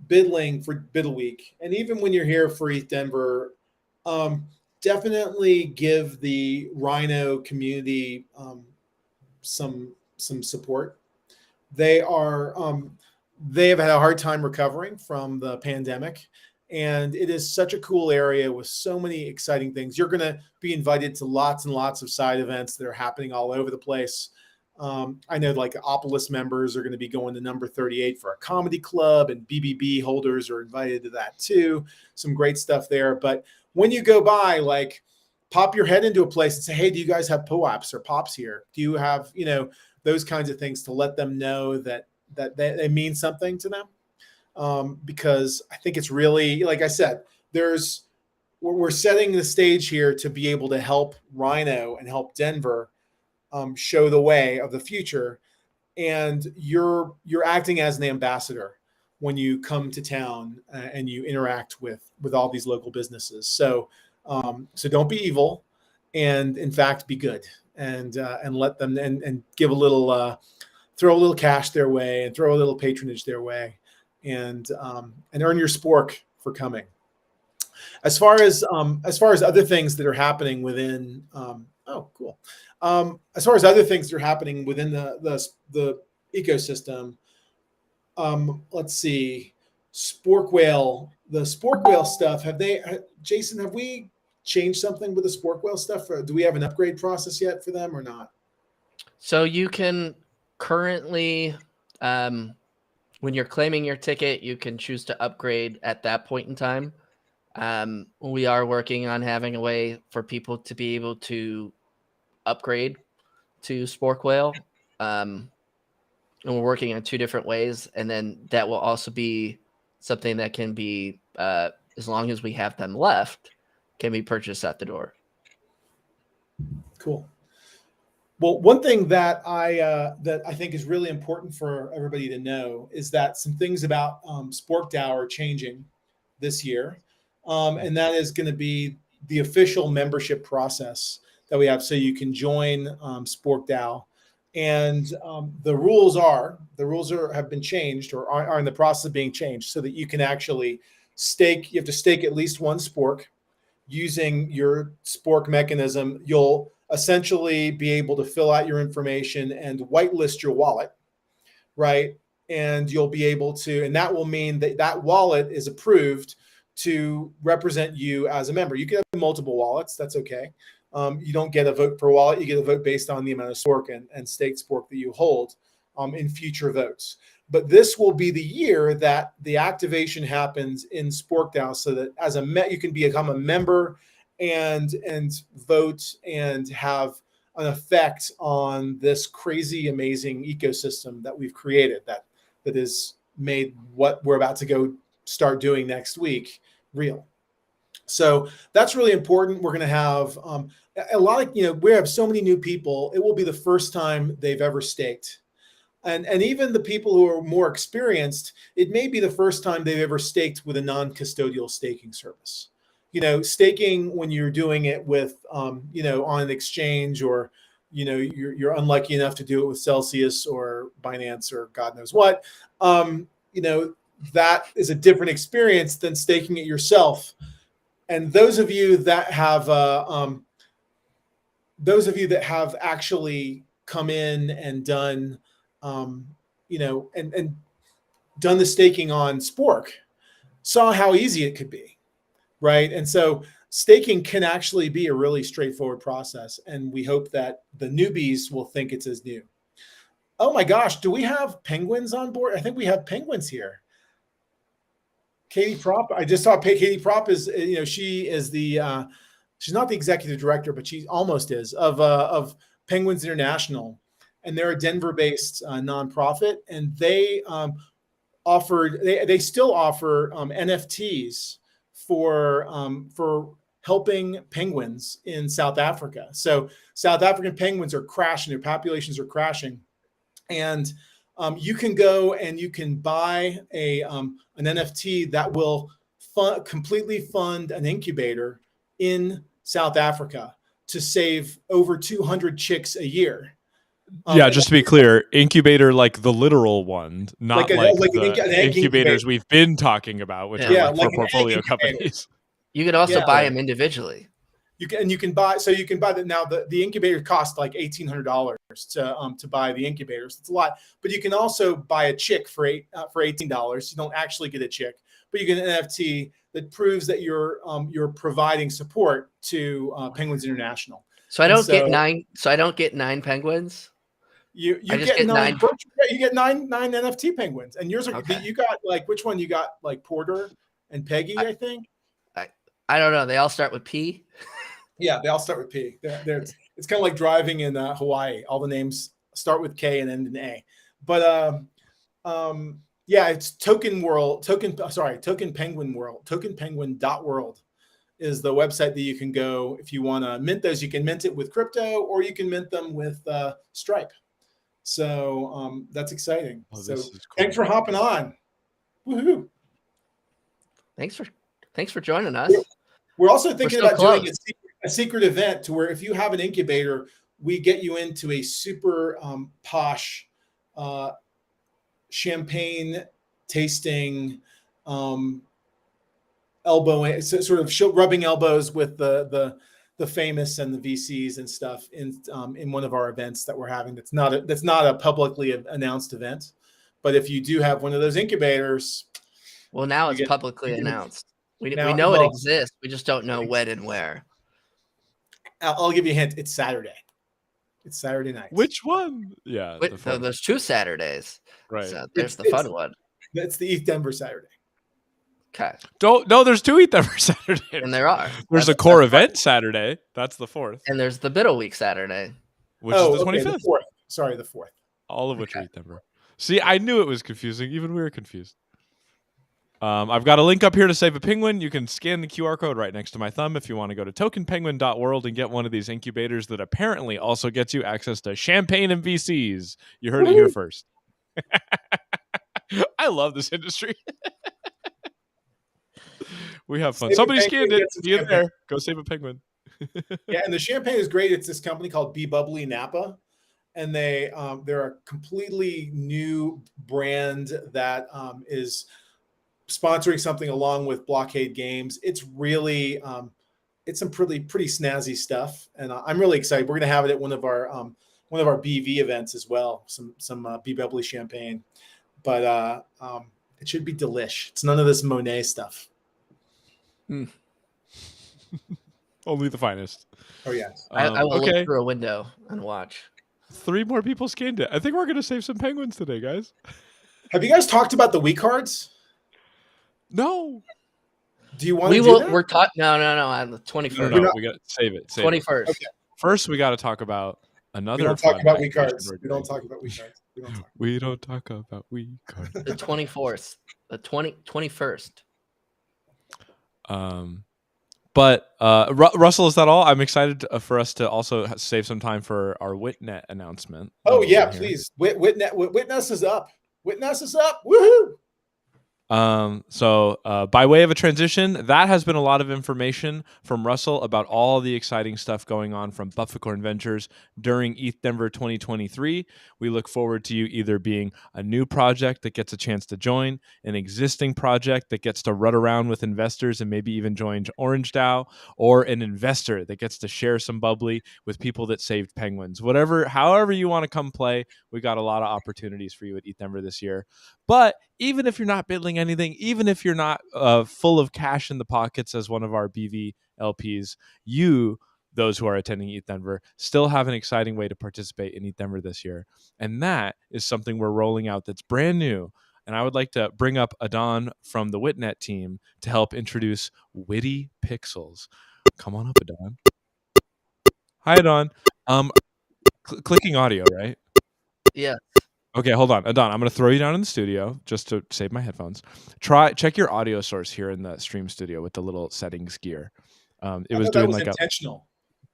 biddling for Biddle Week, and even when you're here for ETHDenver, definitely give the Rhino community some support. They have had a hard time recovering from the pandemic, and it is such a cool area with so many exciting things. You're going to be invited to lots and lots of side events that are happening all over the place. I know like Opolis members are going to be going to number 38 for a comedy club, and BBB holders are invited to that too. Some great stuff there. But when you go by, like, pop your head into a place and say, hey, do you guys have POAPs or POPs here? Do you have, those kinds of things to let them know that they mean something to them? Because I think it's really, like I said, we're setting the stage here to be able to help Rhino and help Denver show the way of the future. And you're acting as an ambassador when you come to town and you interact with all these local businesses. So don't be evil, and in fact be good, and let them and give a little throw a little cash their way and throw a little patronage their way, and earn your spork for coming. As far as other things that are happening within as far as other things that are happening within the ecosystem, let's see, Spork Whale, the Spork Whale stuff. Jason, have we changed something with the Spork Whale stuff? Or do we have an upgrade process yet for them or not? So you can currently, when you're claiming your ticket, you can choose to upgrade at that point in time. We are working on having a way for people to be able to upgrade to Spork Whale. And we're working on 2 different ways. And then that will also be something that can be, as long as we have them left, can be purchased at the door. Cool. Well, one thing that I think is really important for everybody to know is that some things about Spork DAO are changing this year. And that is going to be the official membership process that we have. So you can join Spork DAO. And the rules have been changed, or are in the process of being changed, so that you can actually stake. You have to stake at least 1 spork. Using your spork mechanism, you'll essentially be able to fill out your information and whitelist your wallet, right? And you'll be able to, and that will mean that wallet is approved to represent you as a member. You can have multiple wallets, that's okay. You don't get a vote per wallet. You get a vote based on the amount of spork and staked spork that you hold in future votes. But this will be the year that the activation happens in Spork DAO, so that you can become a member and vote and have an effect on this crazy, amazing ecosystem that we've created that has made what we're about to go start doing next week real. So that's really important. We're going to have a lot of, we have so many new people. It will be the first time they've ever staked. And even the people who are more experienced, it may be the first time they've ever staked with a non-custodial staking service. Staking when you're doing it with, on an exchange, or, you're unlucky enough to do it with Celsius or Binance or God knows what, that is a different experience than staking it yourself. And those of you that have actually come in and done, and done the staking on Spork, saw how easy it could be, right? And so staking can actually be a really straightforward process, and we hope that the newbies will think it's as new. Oh my gosh, do we have penguins on board? I think we have penguins here. Katie Prop, I just saw Katie Prop is, she is the, she's not the executive director, but she almost is, of Penguins International. And they're a Denver-based nonprofit, and they they still offer NFTs for helping penguins in South Africa. So South African penguins are crashing; their populations are crashing, and you can go and you can buy an NFT that will completely fund an incubator in South Africa to save over 200 chicks a year. Yeah, just to be clear, incubator like the literal one, not like the incubators we've been talking about, which are like for portfolio companies. You could also buy them individually. You can buy that now. The incubator costs like $1,800 to buy the incubators. It's a lot, but you can also buy a chick for $18. You don't actually get a chick, but you get an NFT that proves that you're providing support to Penguins International. So I don't get 9. So I don't get 9 penguins. You get 9. You get nine NFT penguins, and yours are. Okay. You got like which one? You got like Porter and Peggy, I think. I don't know. They all start with P. Yeah, they all start with P. It's kind of like driving in Hawaii. All the names start with K and end in A. But yeah, it's Token Penguin World. TokenPenguin.world is the website that you can go if you want to mint those. You can mint it with crypto, or you can mint them with Stripe. So that's exciting. So cool. Thanks for hopping on. Woohoo! Thanks for joining us. We're also thinking about doing a secret event to where if you have an incubator, we get you into a super posh champagne tasting elbow, sort of rubbing elbows with the famous and the VCs and stuff in one of our events that we're having. That's not a publicly announced event, but if you do have one of those incubators, well, now it's publicly announced. We know it exists. We just don't know when and where. I'll give you a hint. It's Saturday. It's Saturday night. Which one? Yeah. There's 2 Saturdays. Right. So there's the fun one. That's the ETHDenver Saturday. Okay. No, there's 2 ETHDenver Saturdays. And there are. There's a core event Saturday. That's the 4th. And there's the Biddle Week Saturday. Which is the 25th. The 4th. Sorry, the 4th. All of which are ETHDenver. See, I knew it was confusing. Even we were confused. I've got a link up here to save a penguin. You can scan the QR code right next to my thumb if you want to go to tokenpenguin.world and get one of these incubators that apparently also gets you access to champagne and VCs. You heard it here first. I love this industry. We have fun. Somebody scanned it. See it there. Go save a penguin. Yeah, and the champagne is great. It's this company called Be Bubbly Napa, and they're a completely new brand that is sponsoring something along with Blockade Games. It's really it's some pretty snazzy stuff, and I'm really excited. We're going to have it at one of our BV events as well. Some Be Bubbly champagne, but it should be delish. It's none of this Monet stuff. Only the finest. Oh yes. I will look through a window and watch. 3 more people scanned it. I think we're going to save some penguins today, guys. Have you guys talked about the Wii cards? No. Do you want to do that? We're talking. No. On the 21st. No, we got to save it. 21st. Okay. First, we got to talk about another. We don't talk about Wii cards. We don't talk about Wii cards. We don't talk about Wii cards. The 24th. The 21st. But Russell, is that all? I'm excited for us to also save some time for our WitNet announcement. Oh yeah, please. Witness is up. Witness is up. Woohoo! So by way of a transition, that has been a lot of information from Russell about all the exciting stuff going on from Bufficorn Ventures during ETHDenver 2023. We look forward to you either being a new project that gets a chance to join, an existing project that gets to run around with investors and maybe even join Orange DAO, or an investor that gets to share some bubbly with people that saved penguins. However you want to come play, we got a lot of opportunities for you at ETHDenver this year. But even if you're not bidding anything, even if you're not full of cash in the pockets as one of our BV LPs, those who are attending ETHDenver, still have an exciting way to participate in ETHDenver this year. And that is something we're rolling out that's brand new. And I would like to bring up Adon from the WitNet team to help introduce WittyPixels. Come on up, Adon. Hi, Adon. Clicking audio, right? Yeah. Okay, hold on. Adon, I'm going to throw you down in the studio just to save my headphones. Check your audio source here in the stream studio with the little settings gear. It was doing like intentional.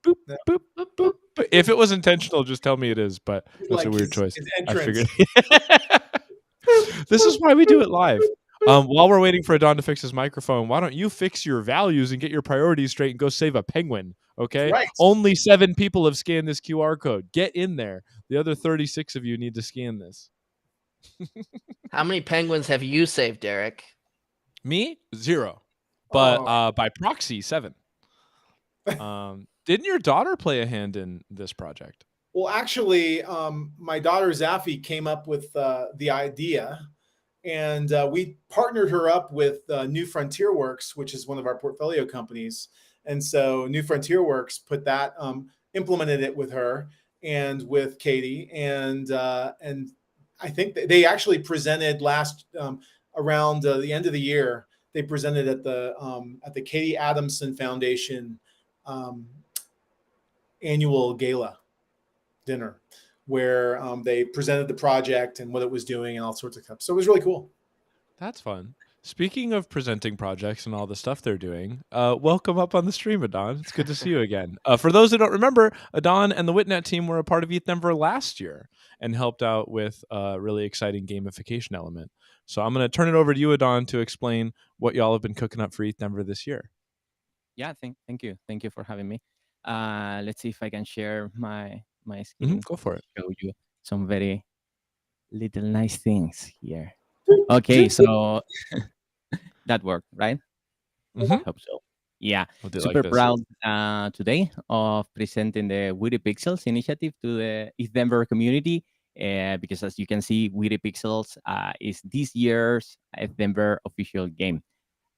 Boop, boop, boop, boop, But if it was intentional, just tell me it is. But that's like a weird choice. his I entrance. figured. This is why we do it live. While we're waiting for Don to fix his microphone, why don't you fix your values and get your priorities straight and go save a penguin? Okay. Right. Only 7 people have scanned this QR code. Get in there. The other 36 of you need to scan this. How many penguins have you saved, Derek? Me? 0. But by proxy, 7. Didn't your daughter play a hand in this project? Well, actually, my daughter Zafi came up with the idea, and we partnered her up with New Frontier Works, which is one of our portfolio companies. And so New Frontier Works put that, implemented it with her and with Katie, and I think they actually presented last around the end of the year. They presented at the Katie Adamson Foundation annual gala dinner, where they presented the project and what it was doing and all sorts of stuff. So it was really cool. That's fun. Speaking of presenting projects and all the stuff they're doing, welcome up on the stream, Adon. It's good to see you again. For those who don't remember, Adon and the WitNet team were a part of ETHDenver last year and helped out with a really exciting gamification element. So I'm going to turn it over to you, Adon, to explain what y'all have been cooking up for ETHDenver this year. Yeah, thank you. Thank you for having me. Let's see if I can share my screen. Go for it. Show you some very little nice things here. Okay, so that worked, right? I hope so. Yeah, super proud today of presenting the WittyPixels initiative to the ETHDenver community because as you can see, WittyPixels is this year's ETHDenver official game.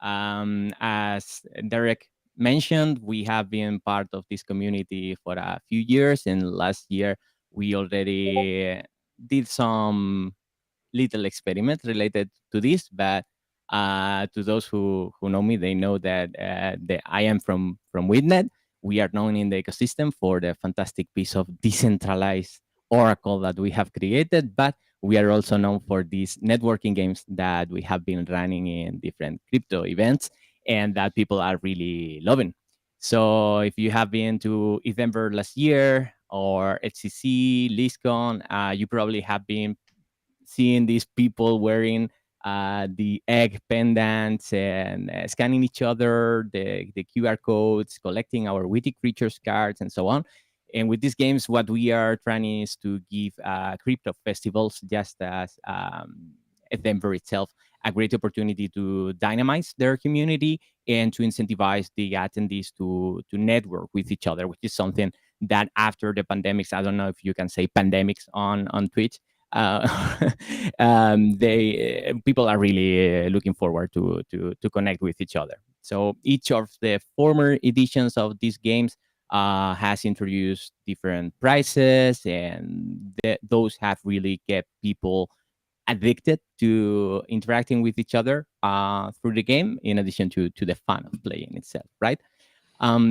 As Derek mentioned, we have been part of this community for a few years, and last year we already did some little experiment related to this, but to those who know me, they know that I am from WitNet. We are known in the ecosystem for the fantastic piece of decentralized oracle that we have created, but we are also known for these networking games that we have been running in different crypto events and that people are really loving. So if you have been to ETHDenver last year or HCC, LeaseCon, you probably have been seeing these people wearing the egg pendants and scanning each other, the QR codes, collecting our Witty Creatures cards, and so on. And with these games, what we are trying is to give crypto festivals, just as ETHDenver itself, a great opportunity to dynamize their community and to incentivize the attendees to network with each other, which is something that after the pandemics, I don't know if you can say pandemics on Twitch, people are really looking forward to connect with each other. So each of the former editions of these games has introduced different prices, and those have really kept people addicted to interacting with each other through the game, in addition to the fun of playing itself, right?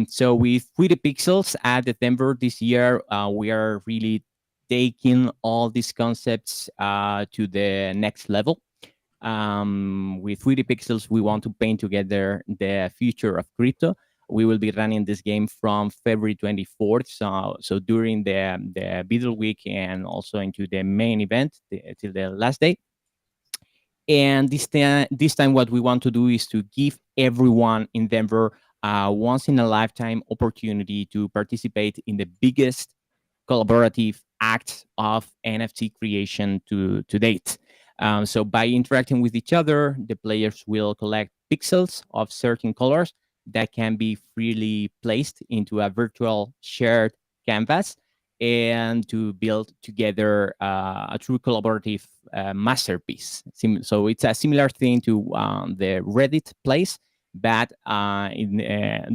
So with WittyPixels at ETHDenver this year, we are really taking all these concepts to the next level. With WittyPixels, we want to paint together the future of crypto. We will be running this game from February 24th, so during the middle week and also into the main event till the last day. And this time, what we want to do is to give everyone in Denver a once-in-a-lifetime opportunity to participate in the biggest collaborative act of NFT creation to date. So by interacting with each other, the players will collect pixels of certain colors that can be freely placed into a virtual shared canvas and to build together a true collaborative masterpiece. So it's a similar thing to the Reddit place, but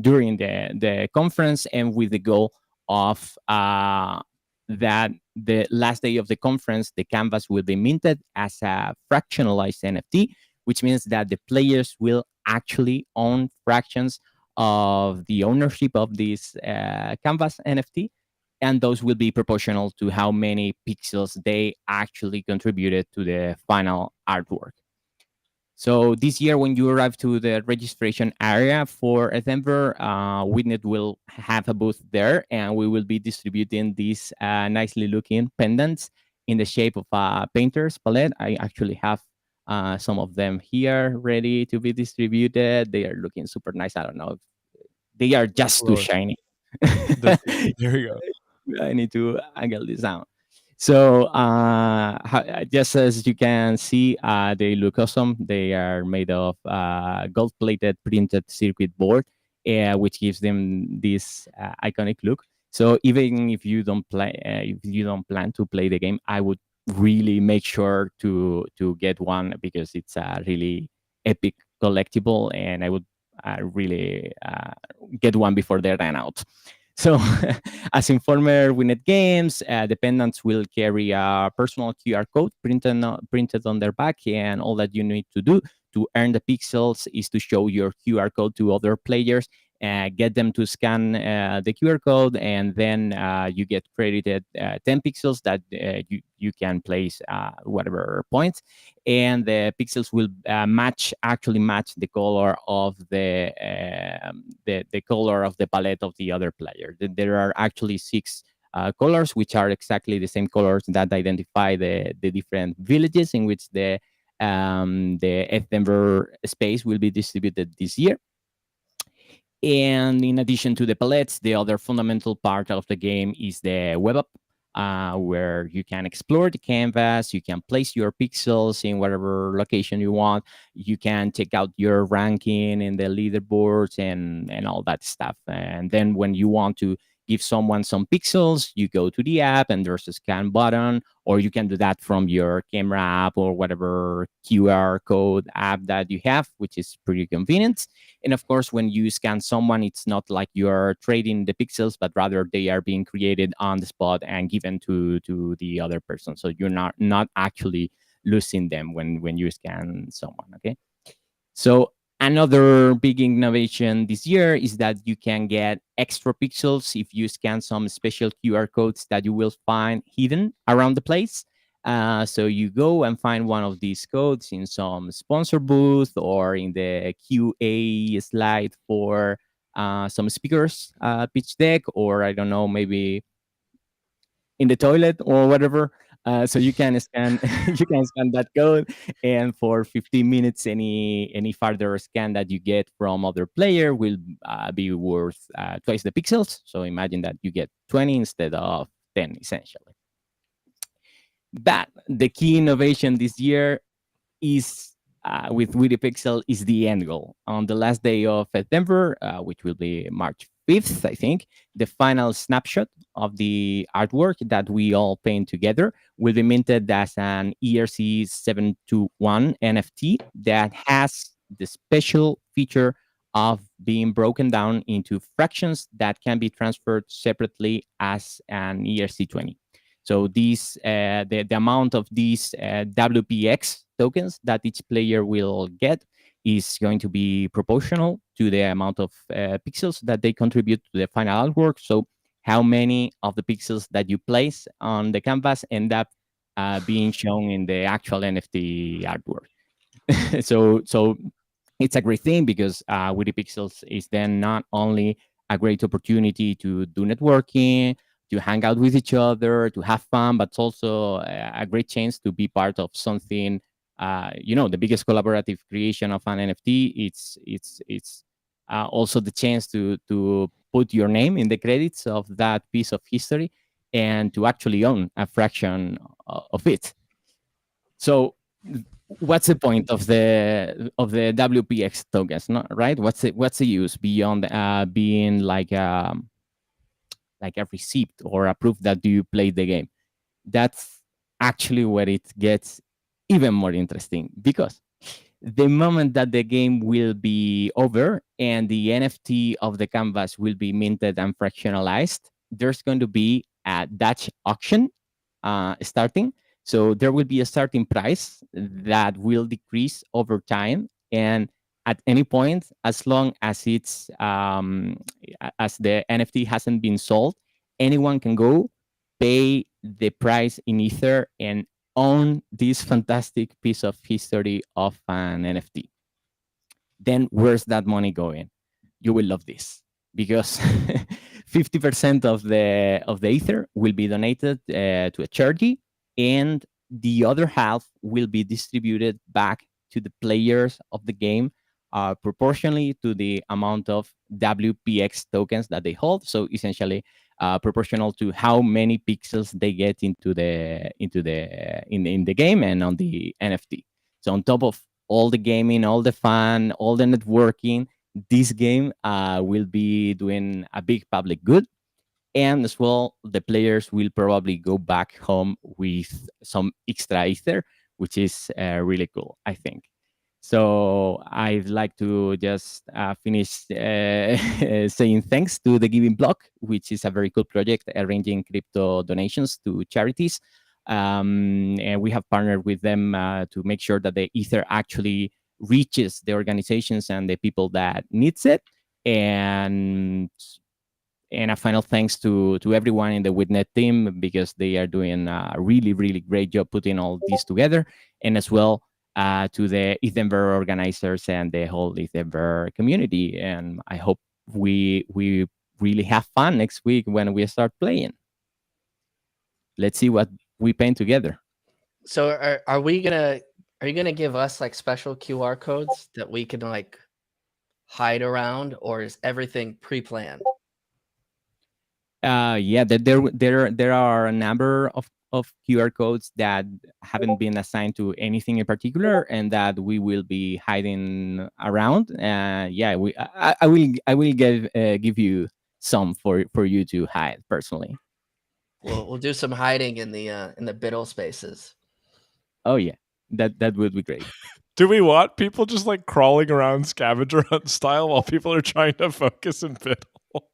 during the conference, and with the goal of that the last day of the conference, the canvas will be minted as a fractionalized NFT, which means that the players will actually own fractions of the ownership of this canvas NFT, and those will be proportional to how many pixels they actually contributed to the final artwork. So this year, when you arrive to the registration area for ETHDenver, Witnet will have a booth there, and we will be distributing these nicely looking pendants in the shape of a painter's palette. I actually have some of them here ready to be distributed. They are looking super nice. I don't know. They are just too shiny. There we go. I need to angle this down. So just as you can see, they look awesome. They are made of gold-plated printed circuit board, which gives them this iconic look. So even if you don't plan to play the game, I would really make sure to get one, because it's a really epic collectible, and I would really get one before they run out. So, as in former Winnet games, dependents will carry a personal QR code printed on their back, and all that you need to do to earn the pixels is to show your QR code to other players, get them to scan the QR code, and then you get credited 10 pixels that you can place whatever points, and the pixels will actually match the color of the color of the palette of the other player. There are actually 6 colors, which are exactly the same colors that identify the different villages in which the ETHDenver space will be distributed this year. And in addition to the palettes, the other fundamental part of the game is the web app, where you can explore the canvas, you can place your pixels in whatever location you want, you can check out your ranking in the leaderboards and all that stuff. And then when you want to give someone some pixels, you go to the app and there's a scan button, or you can do that from your camera app or whatever QR code app that you have, which is pretty convenient. And of course, when you scan someone, it's not like you're trading the pixels, but rather they are being created on the spot and given to the other person. So you're not actually losing them when you scan someone, okay? So another big innovation this year is that you can get extra pixels if you scan some special QR codes that you will find hidden around the place. So you go and find one of these codes in some sponsor booth or in the QA slide for some speakers pitch deck, or I don't know, maybe in the toilet or whatever. So you can scan you can scan that code, and for 15 minutes, any further scan that you get from other player will be worth twice the pixels. So imagine that you get 20 instead of 10, essentially. But the key innovation this year is with WittyPixel is the end goal. On the last day of ETHDenver, which will be March 5th, I think, the final snapshot of the artwork that we all paint together will be minted as an ERC721 NFT that has the special feature of being broken down into fractions that can be transferred separately as an ERC20. So these the amount of these WPX tokens that each player will get is going to be proportional to the amount of pixels that they contribute to the final artwork. So how many of the pixels that you place on the canvas end up being shown in the actual NFT artwork. so it's a great thing, because WittyPixels is then not only a great opportunity to do networking, to hang out with each other, to have fun, but it's also a great chance to be part of something. The biggest collaborative creation of an NFT. It's also the chance to put your name in the credits of that piece of history and to actually own a fraction of it. So what's the point of the WPX tokens, right? What's the use beyond being like a receipt or a proof that you played the game? That's actually where it gets even more interesting, because the moment that the game will be over and the NFT of the canvas will be minted and fractionalized, there's going to be a Dutch auction starting. So there will be a starting price that will decrease over time, and at any point, as long as it's as the NFT hasn't been sold, anyone can go pay the price in Ether and own this fantastic piece of history of an NFT. Then where's that money going? You will love this, because 50% of the ether will be donated to a charity, and the other half will be distributed back to the players of the game, proportionally to the amount of WPX tokens that they hold. So essentially, proportional to how many pixels they get in the game and on the NFT. So on top of all the gaming, all the fun, all the networking, this game will be doing a big public good. And as well, the players will probably go back home with some extra ether, which is really cool, I think. So I'd like to just finish saying thanks to the Giving Block, which is a very cool project arranging crypto donations to charities. And we have partnered with them to make sure that the ether actually reaches the organizations and the people that needs it. And a final thanks to everyone in the Witnet team, because they are doing a really, really great job putting all this together. And as well to the ETHDenver organizers and the whole ETHDenver community. And I hope we really have fun next week when we start playing. Let's see what we paint together. So are you gonna give us like special QR codes that we can like hide around, or is everything pre-planned? Yeah, there are a number of QR codes that haven't been assigned to anything in particular, and that we will be hiding around. Yeah, I will give you some for you to hide personally. We'll do some hiding in the biddle spaces. Oh yeah, that would be great. Do we want people just like crawling around scavenger hunt style while people are trying to focus and biddle?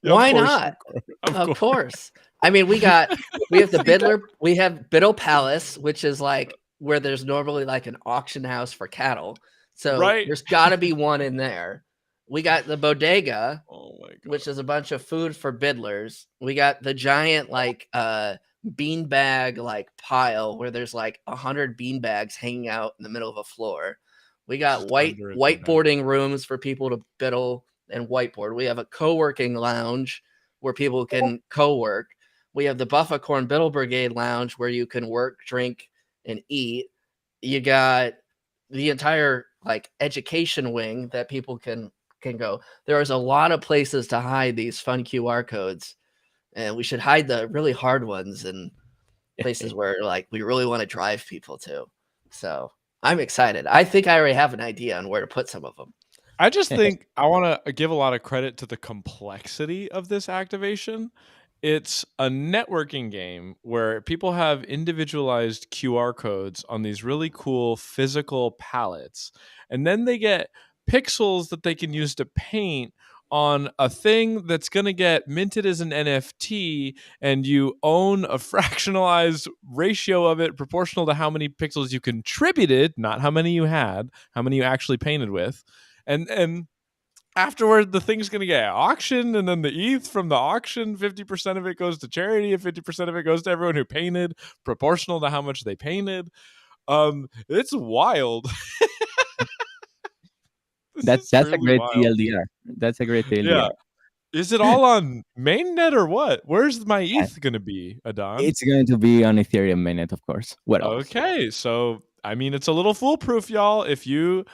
Yeah, why not? Of course. I mean, we have the Biddler, we have Biddle Palace, which is like where there's normally like an auction house for cattle. So there's got to be one in there. We got the Bodega, which is a bunch of food for biddlers. We got the giant like beanbag like pile where there's like 100 beanbags hanging out in the middle of a floor. We got whiteboarding rooms for people to biddle and whiteboard. We have a co-working lounge where people can co-work. We have the Bufficorn Biddle Brigade lounge where you can work, drink, and eat. You got the entire like education wing that people can go. There is a lot of places to hide these fun QR codes, and we should hide the really hard ones in places where like we really want to drive people to. So I'm excited. I think I already have an idea on where to put some of them. I just think I want to give a lot of credit to the complexity of this activation. It's a networking game where people have individualized QR codes on these really cool physical palettes, and then they get pixels that they can use to paint on a thing that's going to get minted as an NFT, and you own a fractionalized ratio of it proportional to how many pixels you contributed, not how many you had, how many you actually painted with. And afterward, the thing's going to get auctioned, and then the ETH from the auction, 50% of it goes to charity, and 50% of it goes to everyone who painted, proportional to how much they painted. It's wild. That's really a great wild TLDR. That's a great TLDR. Yeah. Is it all on mainnet or what? Where's my ETH going to be, Adon? It's going to be on Ethereum mainnet, of course. What else? Okay, so I mean, it's a little foolproof, y'all. If you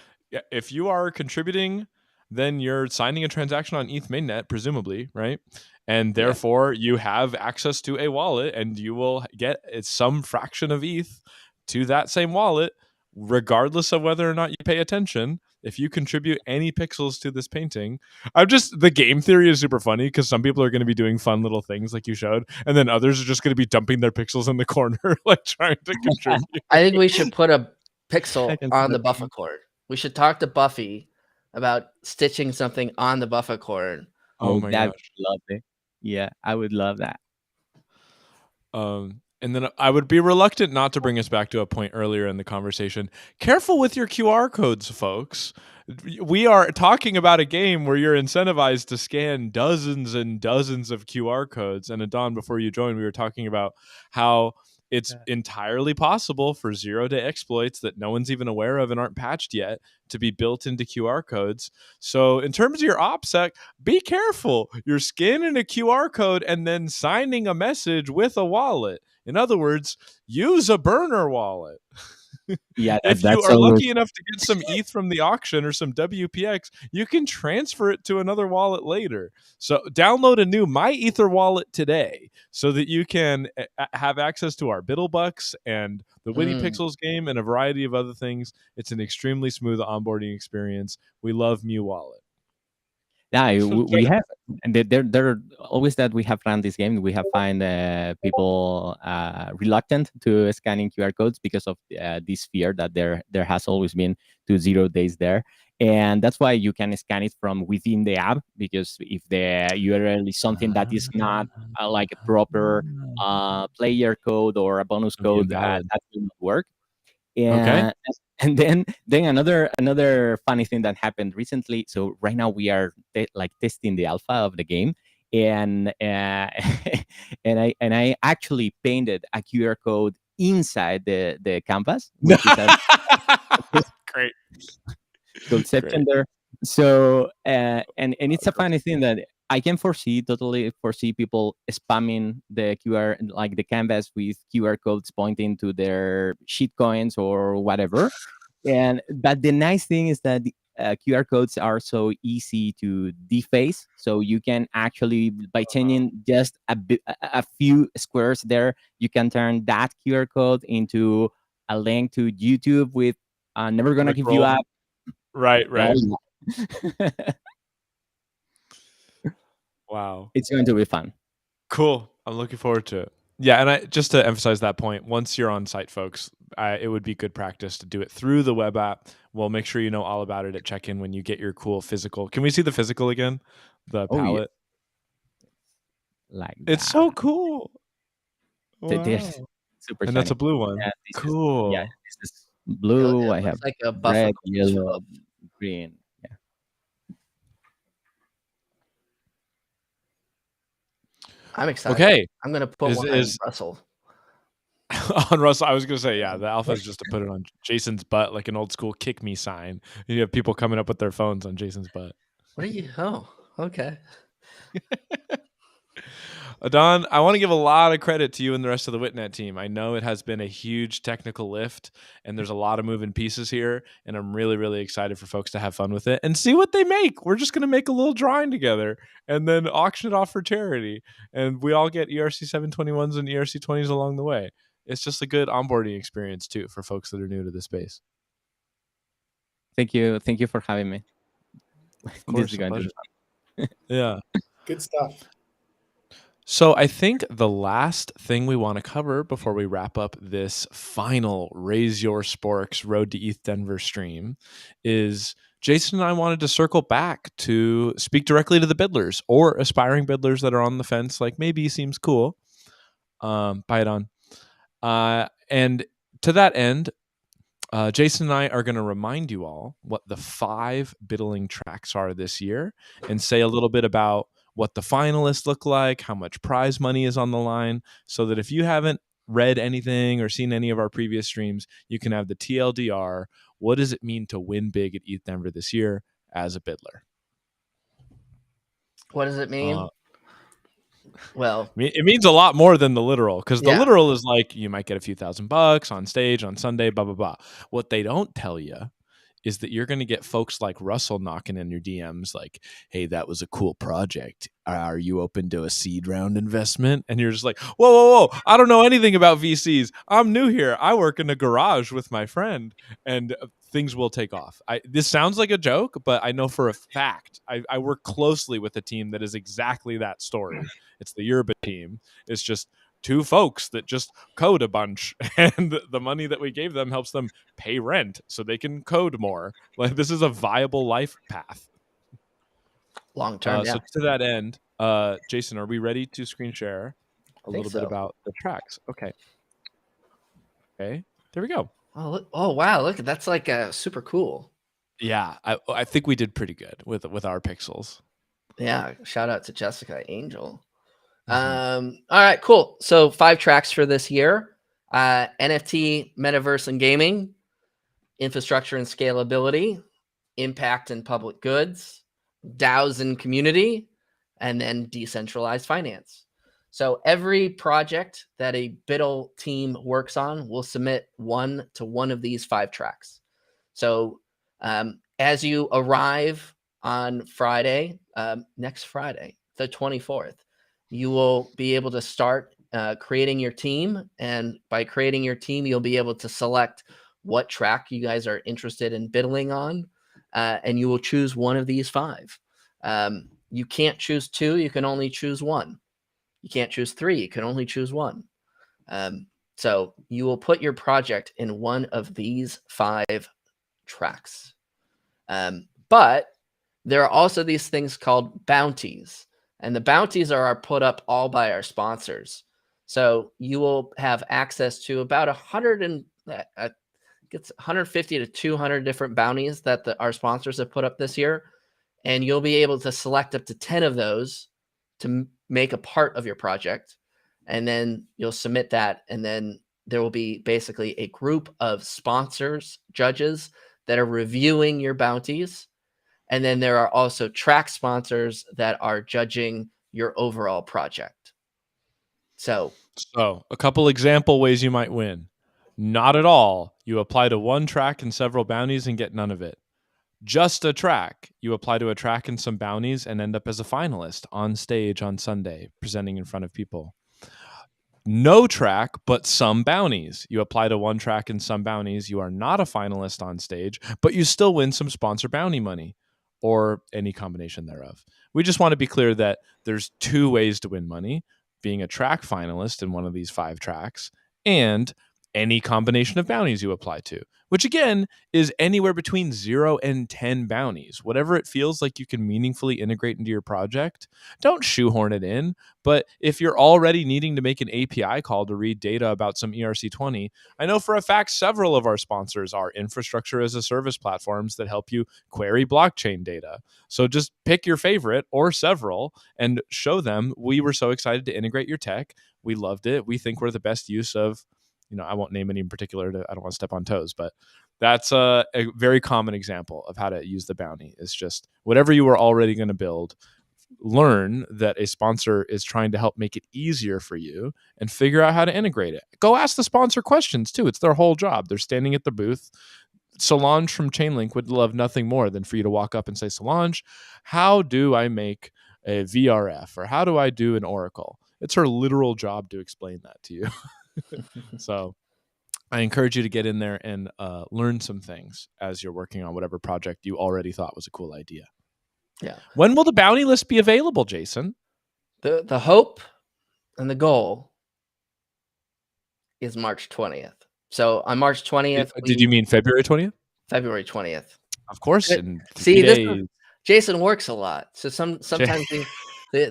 are contributing, then you're signing a transaction on ETH mainnet, presumably, right? And therefore, you have access to a wallet, and you will get some fraction of ETH to that same wallet, regardless of whether or not you pay attention. If you contribute any pixels to this painting, the game theory is super funny because some people are going to be doing fun little things like you showed, and then others are just going to be dumping their pixels in the corner, like trying to contribute. I think we should put a pixel on the Bufficorn. We should talk to Buffy about stitching something on the Bufficorn. Oh my gosh. Lovely. Yeah, I would love that. And then I would be reluctant not to bring us back to a point earlier in the conversation. Careful with your QR codes, folks. We are talking about a game where you're incentivized to scan dozens and dozens of QR codes. And Adon, before you joined, we were talking about how it's entirely possible for zero-day exploits that no one's even aware of and aren't patched yet to be built into QR codes. So in terms of your OPSEC, be careful. You're scanning a QR code and then signing a message with a wallet. In other words, use a burner wallet. Yeah, if you that's are always lucky enough to get some ETH from the auction or some WPX, you can transfer it to another wallet later. So download a new My Ether wallet today so that you can have access to our Biddlebucks and the WittyPixels game and a variety of other things. It's an extremely smooth onboarding experience. We love Mu Wallet. Yeah, we have, and there always that we have run this game. We have find people reluctant to scanning QR codes because of this fear that there has always been to 0 days there, and that's why you can scan it from within the app. Because if the URL is something that is not like a proper player code or a bonus code, that will not work. Okay. And then another funny thing that happened recently. So right now we are testing the alpha of the game, and and I actually painted a QR code inside the canvas, which is a great conception there. So and it's a funny thing that I can totally foresee people spamming the QR, like the canvas, with QR codes pointing to their shitcoins or whatever. But the nice thing is that the QR codes are so easy to deface. So you can actually, by changing just a few squares there, you can turn that QR code into a link to YouTube with never gonna give you up. Right. Yeah. Wow. It's going to be fun. Cool. I'm looking forward to it. Yeah, and just to emphasize that point, once you're on site, folks, it would be good practice to do it through the web app. We'll make sure you know all about it at check-in when you get your cool physical. Can we see the physical again? The palette? Yeah. Like it's that. So cool. Wow. Super and shiny. That's a blue one. Cool. This is blue. I have like a red, Bufficorn yellow, green. Yeah. I'm excited. Okay. I'm going to put one on Russell. On Russell, I was going to say, yeah, the alpha is just to put it on Jason's butt, like an old school kick me sign. You have people coming up with their phones on Jason's butt. What are you? Oh, okay. Adon, I want to give a lot of credit to you and the rest of the WitNet team. I know it has been a huge technical lift, and there's a lot of moving pieces here, and I'm really, really excited for folks to have fun with it and see what they make. We're just going to make a little drawing together and then auction it off for charity, and we all get ERC 721s and ERC 20s along the way. It's just a good onboarding experience, too, for folks that are new to the space. Thank you for having me. Of course, yeah. Good stuff. So I think the last thing we want to cover before we wrap up this final Raise Your Sporks Road to ETHDenver stream is Jason and I wanted to circle back to speak directly to the biddlers or aspiring biddlers that are on the fence, like maybe seems cool. Buy it on. And to that end, Jason and I are going to remind you all what the 5 biddling tracks are this year and say a little bit about what the finalists look like, how much prize money is on the line, so that if you haven't read anything or seen any of our previous streams, you can have the TLDR. What does it mean to win big at ETHDenver this year as a biddler? What does it mean? Well, it means a lot more than the literal, because the literal is like you might get a few $1,000 on stage on Sunday, blah, blah, blah. What they don't tell you is that you're going to get folks like Russell knocking in your DMs like, hey, that was a cool project. Are you open to a seed round investment? And you're just like, whoa. I don't know anything about VCs. I'm new here. I work in a garage with my friend, and things will take off. This sounds like a joke, but I know for a fact I work closely with a team that is exactly that story. It's the Yerba team. It's just 2 folks that just code a bunch, and the money that we gave them helps them pay rent so they can code more. Like, this is a viable life path. Long term. So to that end, Jason, are we ready to screen share a little bit about the tracks? Okay, there we go. Oh wow, look, that's like super cool. Yeah, I think we did pretty good with our pixels. Yeah, shout out to Jessica Angel. All right, cool. So 5 tracks for this year. NFT, metaverse, and gaming, infrastructure and scalability, impact and public goods, DAOs and community, and then decentralized finance. So every project that a Biddle team works on will submit one of these 5 tracks. So as you arrive on Friday, next Friday, the 24th, you will be able to start creating your team. And by creating your team, you'll be able to select what track you guys are interested in biddling on. And you will choose one of these 5. You can't choose 2. You can only choose 1. You can't choose 3. You can only choose 1. So you will put your project in one of these 5 tracks. But there are also these things called bounties. And the bounties are put up all by our sponsors. So you will have access to about 150 to 200 different bounties that our sponsors have put up this year. And you'll be able to select up to 10 of those to make a part of your project. And then you'll submit that. And then there will be basically a group of sponsors, judges that are reviewing your bounties. And then there are also track sponsors that are judging your overall project. So a couple example ways you might win. Not at all. You apply to one track and several bounties and get none of it. Just a track. You apply to a track and some bounties and end up as a finalist on stage on Sunday, presenting in front of people. No track, but some bounties. You apply to one track and some bounties. You are not a finalist on stage, but you still win some sponsor bounty money or any combination thereof. We just want to be clear that there's 2 ways to win money: being a track finalist in one of these 5 tracks and any combination of bounties you apply to, which again is anywhere between 0 and 10 bounties. Whatever it feels like you can meaningfully integrate into your project, don't shoehorn it in. But if you're already needing to make an API call to read data about some ERC20, I know for a fact several of our sponsors are infrastructure as a service platforms that help you query blockchain data. So just pick your favorite or several and show them, we were so excited to integrate your tech. We loved it. We think we're the best use of, I won't name any in particular. I don't want to step on toes, but that's a very common example of how to use the bounty. It's just whatever you were already going to build, learn that a sponsor is trying to help make it easier for you and figure out how to integrate it. Go ask the sponsor questions too. It's their whole job. They're standing at the booth. Solange from Chainlink would love nothing more than for you to walk up and say, Solange, how do I make a VRF, or how do I do an Oracle? It's her literal job to explain that to you. So I encourage you to get in there and learn some things as you're working on whatever project you already thought was a cool idea. Yeah. When will the bounty list be available, Jason? The hope and the goal is March 20th. So on March 20th, did you mean February 20th? February 20th. Of course. In Jason works a lot, so sometimes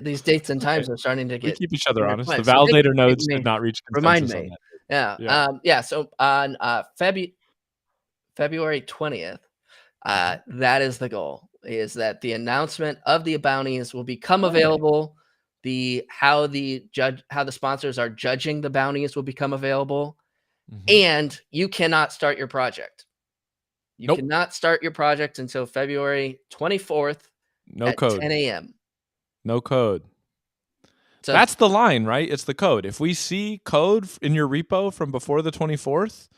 these dates and times are starting to get. We keep each other honest. The validator nodes did not reach consensus. Remind me. On that. Yeah. So on February 20th, that is the goal. Is that the announcement of the bounties will become available? How the sponsors are judging the bounties will become available, and you cannot start your project. You cannot start your project until February 24th. At code. 10 a.m. No code. So that's the line, right? It's the code. If we see code in your repo from before the 24th,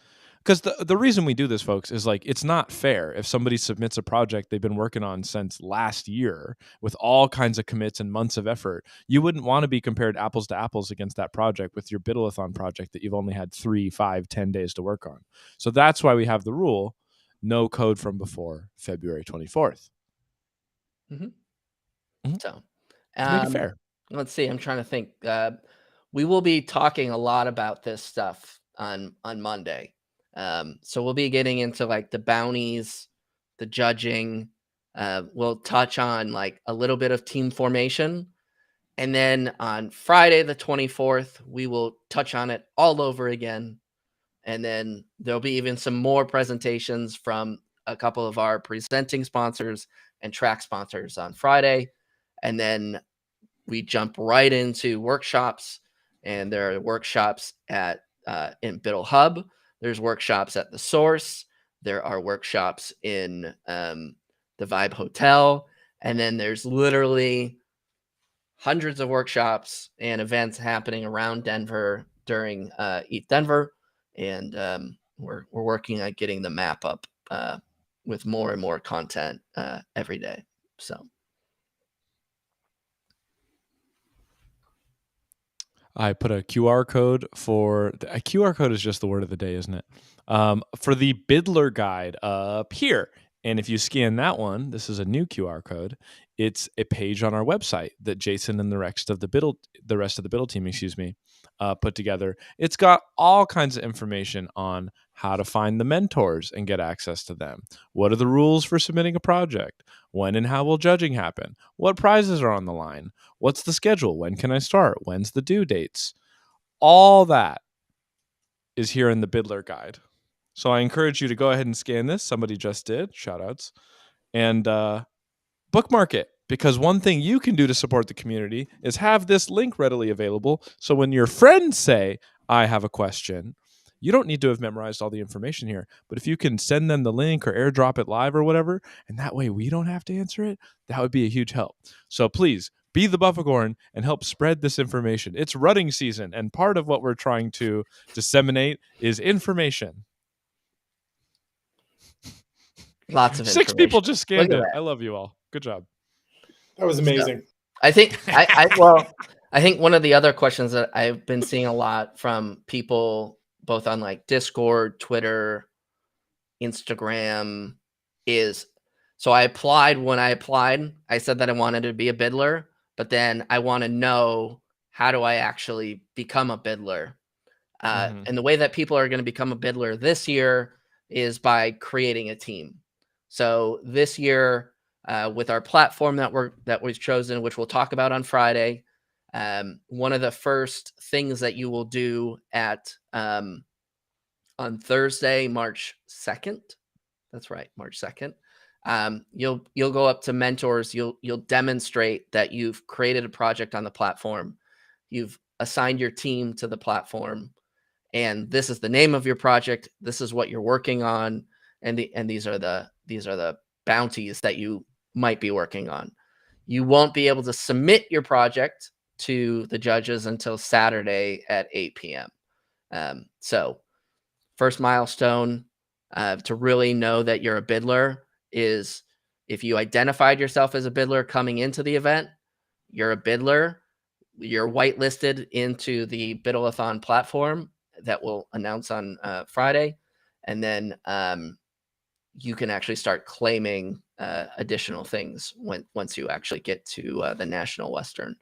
because the reason we do this, folks, is like, it's not fair if somebody submits a project they've been working on since last year with all kinds of commits and months of effort. You wouldn't want to be compared apples to apples against that project with your Biddle-a-thon project that you've only had 3, 5, 10 days to work on. So that's why we have the rule, no code from before February 24th. So make it fair. Let's see. I'm trying to think. We will be talking a lot about this stuff on Monday. So we'll be getting into like the bounties, the judging. We'll touch on like a little bit of team formation. And then on Friday, the 24th, we will touch on it all over again. And then there'll be even some more presentations from a couple of our presenting sponsors and track sponsors on Friday. And then we jump right into workshops, and there are workshops at in Biddle Hub. There's workshops at the Source. There are workshops in the Vibe Hotel. And then there's literally hundreds of workshops and events happening around Denver during ETHDenver. And we're working on getting the map up with more and more content every day. So I put a QR code for a QR code is just the word of the day, isn't it? For the Biddler guide up here. And if you scan that one, this is a new QR code. It's a page on our website that Jason and the rest of the Biddle team, put together. It's got all kinds of information on how to find the mentors and get access to them. What are the rules for submitting a project? When and how will judging happen? What prizes are on the line? What's the schedule? When can I start? When's the due dates? All that is here in the Biddler guide. So I encourage you to go ahead and scan this. Somebody just did. Shout outs. And bookmark it, because one thing you can do to support the community is have this link readily available. So when your friends say, I have a question, you don't need to have memorized all the information here. But if you can send them the link or airdrop it live or whatever, and that way we don't have to answer it, that would be a huge help. So please be the Bufficorn and help spread this information. It's rutting season, and part of what we're trying to disseminate is information. Lots of 6 people just scanned it. I love you all. Good job. That was amazing. So, I think I think one of the other questions that I've been seeing a lot from people both on like Discord, Twitter, Instagram is, so I applied. When I applied, I said that I wanted to be a biddler, but then I want to know, how do I actually become a biddler? And the way that people are going to become a biddler this year is by creating a team. So this year, with our platform that we've chosen, which we'll talk about on Friday, one of the first things that you will do on Thursday, March 2nd. That's right, March 2nd. You'll go up to mentors. You'll demonstrate that you've created a project on the platform. You've assigned your team to the platform, and this is the name of your project. This is what you're working on, and these are the bounties that you might be working on. You won't be able to submit your project to the judges until Saturday at 8 p.m. So first milestone to really know that you're a biddler is if you identified yourself as a biddler coming into the event, you're a biddler, you're whitelisted into the Biddle-a-thon platform that we'll announce on Friday. And then you can actually start claiming additional things once you actually get to the National Western,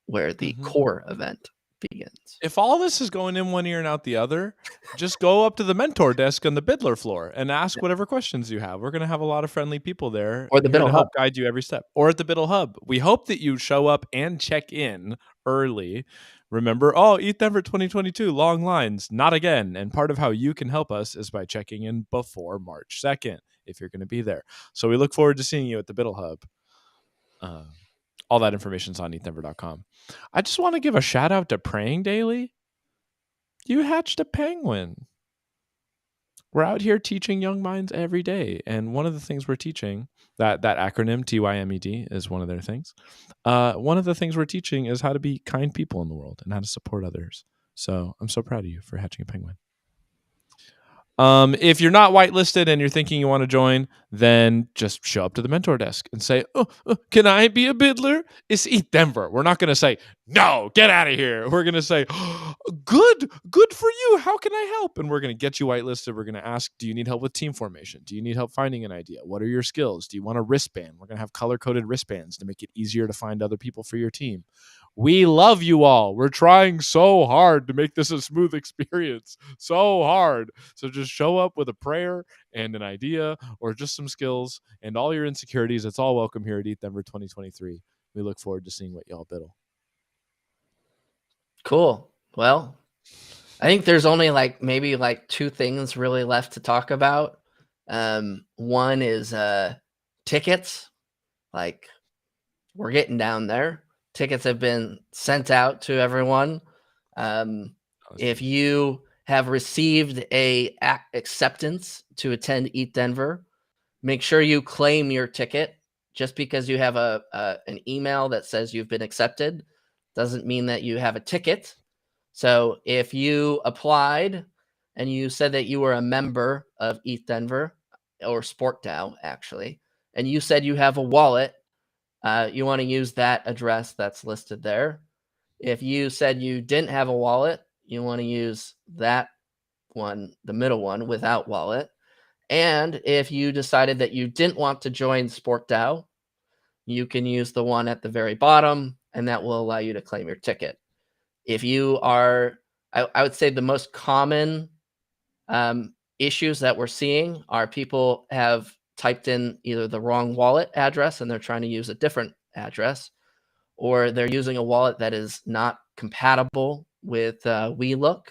where the core event begins. If all this is going in one ear and out the other, just go up to the mentor desk on the Biddler floor and ask whatever questions you have. We're going to have a lot of friendly people there, or the Biddle to Hub, help guide you every step, or at the Biddle Hub. We hope that you show up and check in early. Remember, ETHDenver 2022, long lines, not again. And part of how you can help us is by checking in before March 2nd, if you're going to be there. So we look forward to seeing you at the Biddle Hub. All that information is on ETHDenver.com. I just want to give a shout out to Praying Daily. You hatched a penguin. We're out here teaching young minds every day. And one of the things we're teaching, that acronym TYMED is one of their things. One of the things we're teaching is how to be kind people in the world and how to support others. So I'm so proud of you for hatching a penguin. If you're not whitelisted and you're thinking you want to join, then just show up to the mentor desk and say, can I be a biddler? It's ETHDenver. We're not going to say, no, get out of here. We're going to say, good for you. How can I help? And we're going to get you whitelisted. We're going to ask, do you need help with team formation? Do you need help finding an idea? What are your skills? Do you want a wristband? We're going to have color-coded wristbands to make it easier to find other people for your team. We love you all. We're trying so hard to make this a smooth experience. So hard. So just show up with a prayer and an idea or just some skills and all your insecurities. It's all welcome here at ETHDenver 2023. We look forward to seeing what y'all biddle. Cool. Well, I think there's only maybe two things really left to talk about. One is tickets. We're getting down there. Tickets have been sent out to everyone. If you have received a acceptance to attend ETHDenver, make sure you claim your ticket. Just because you have an email that says you've been accepted doesn't mean that you have a ticket. So if you applied and you said that you were a member of ETHDenver or SportDAO actually, and you said you have a wallet, you want to use that address that's listed there. If you said you didn't have a wallet, you want to use that one, the middle one, without wallet. And if you decided that you didn't want to join SportDAO, you can use the one at the very bottom, and that will allow you to claim your ticket. If you are, I would say the most common issues that we're seeing are people have typed in either the wrong wallet address and they're trying to use a different address, or they're using a wallet that is not compatible with WeLook.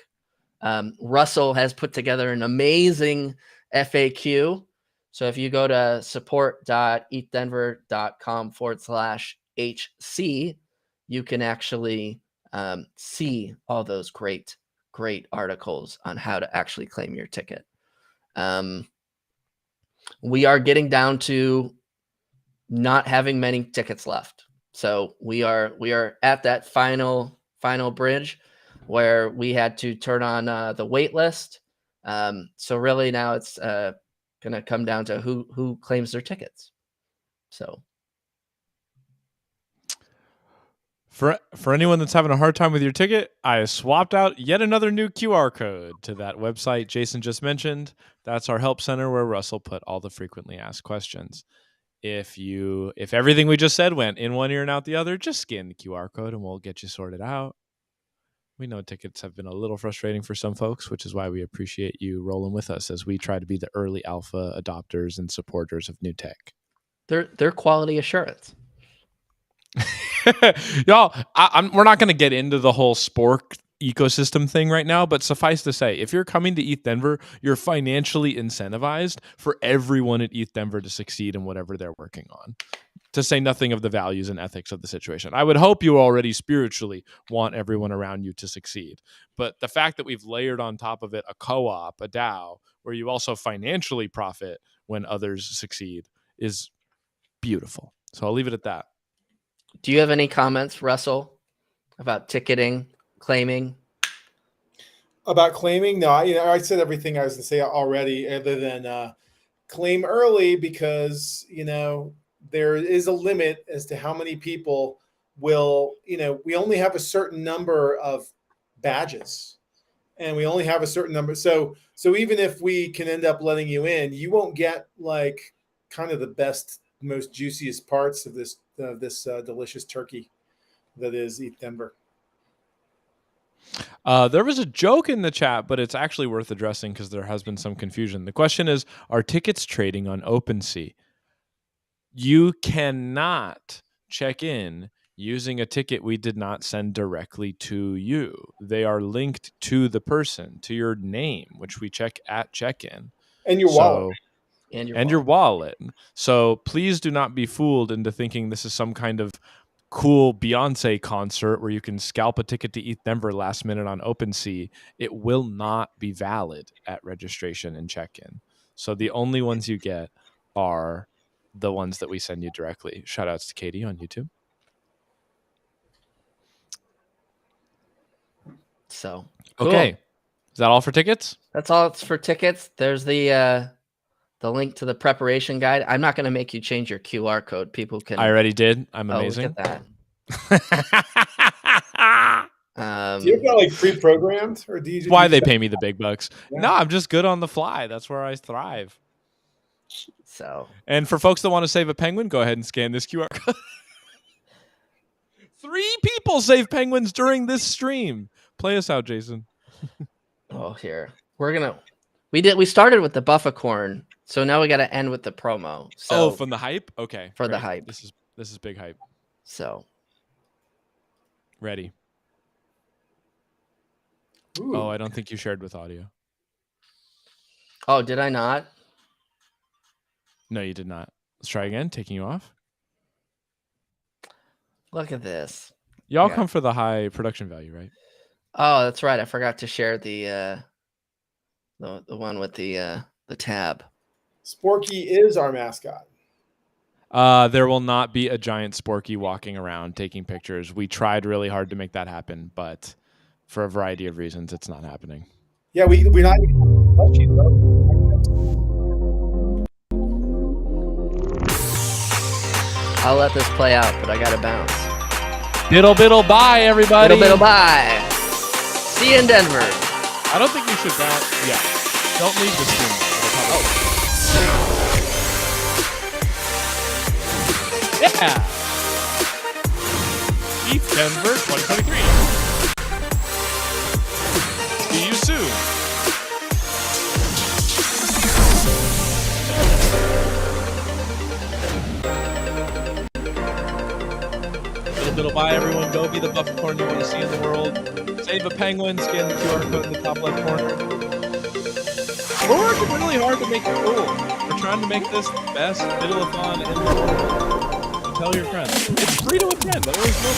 Russell has put together an amazing FAQ. So if you go to support.ethdenver.com/HC, you can actually see all those great articles on how to actually claim your ticket. We are getting down to not having many tickets left. So we are at that final bridge where we had to turn on the wait list. So really now it's going to come down to who claims their tickets. So for anyone that's having a hard time with your ticket, I swapped out yet another new QR code to that website Jason just mentioned. That's our help center where Russell put all the frequently asked questions. If everything we just said went in one ear and out the other, just scan the QR code and we'll get you sorted out. We know tickets have been a little frustrating for some folks, which is why we appreciate you rolling with us as we try to be the early alpha adopters and supporters of new tech. They're quality assurance. Y'all, we're not going to get into the whole Spork ecosystem thing right now, but suffice to say, if you're coming to ETHDenver, you're financially incentivized for everyone at ETHDenver to succeed in whatever they're working on, to say nothing of the values and ethics of the situation. I would hope you already spiritually want everyone around you to succeed, but the fact that we've layered on top of it a co-op, a DAO, where you also financially profit when others succeed is beautiful. So I'll leave it at that. Do you have any comments, Russell, about ticketing, claiming? About claiming? No, I said everything I was going to say already, other than claim early, because there is a limit as to how many people will. We only have a certain number of badges, and we only have a certain number. So even if we can end up letting you in, you won't get like kind of the best, most juiciest parts of this delicious turkey that is ETHDenver. There was a joke in the chat, but it's actually worth addressing because there has been some confusion. The question is, are tickets trading on OpenSea? You cannot check in using a ticket we did not send directly to you. They are linked to the person, to your name, which we check at check-in. And your wallet. And your wallet. So please do not be fooled into thinking this is some kind of cool Beyonce concert where you can scalp a ticket to ETHDenver last minute on OpenSea. It will not be valid at registration and check-in. So the only ones you get are the ones that we send you directly. Shout outs to Katie on YouTube. So cool. Okay. Is that all for tickets? That's all it's for tickets. There's the link to the preparation guide. I'm not going to make you change your QR code. People can. I already did. I'm amazing. Look at that. Do you have that like pre-programmed, or do you? Why they pay me the big bucks? Yeah. No, I'm just good on the fly. That's where I thrive. So. And for folks that want to save a penguin, go ahead and scan this QR code. 3 people save penguins during this stream. Play us out, Jason. Oh, here we started with the Bufficorn. So now we got to end with the promo. So from the hype? Okay. For the hype. This is big hype. So ready. Ooh. Oh, I don't think you shared with audio. Oh, did I not? No, you did not. Let's try again. Taking you off. Look at this. Y'all come for the high production value, right? Oh, that's right. I forgot to share the The one with the tab. Sporky is our mascot. There will not be a giant Sporky walking around taking pictures. We tried really hard to make that happen, but for a variety of reasons, it's not happening. Yeah, we're not. I'll let this play out, but I gotta bounce. Biddle biddle bye, everybody. Biddle biddle bye. See you in Denver. I don't think you should bounce. Yeah, don't leave the screen. Yeah. ETHDenver 2023. See you soon. Little bye, everyone. Go be the Bufficorn you want to see in the world. Save a penguin. Scan the QR code in the top left corner. We're working really hard to make it cool. We're trying to make this the best Fiddle-a-thon in the world. Tell your friends. It's free to attend. There is no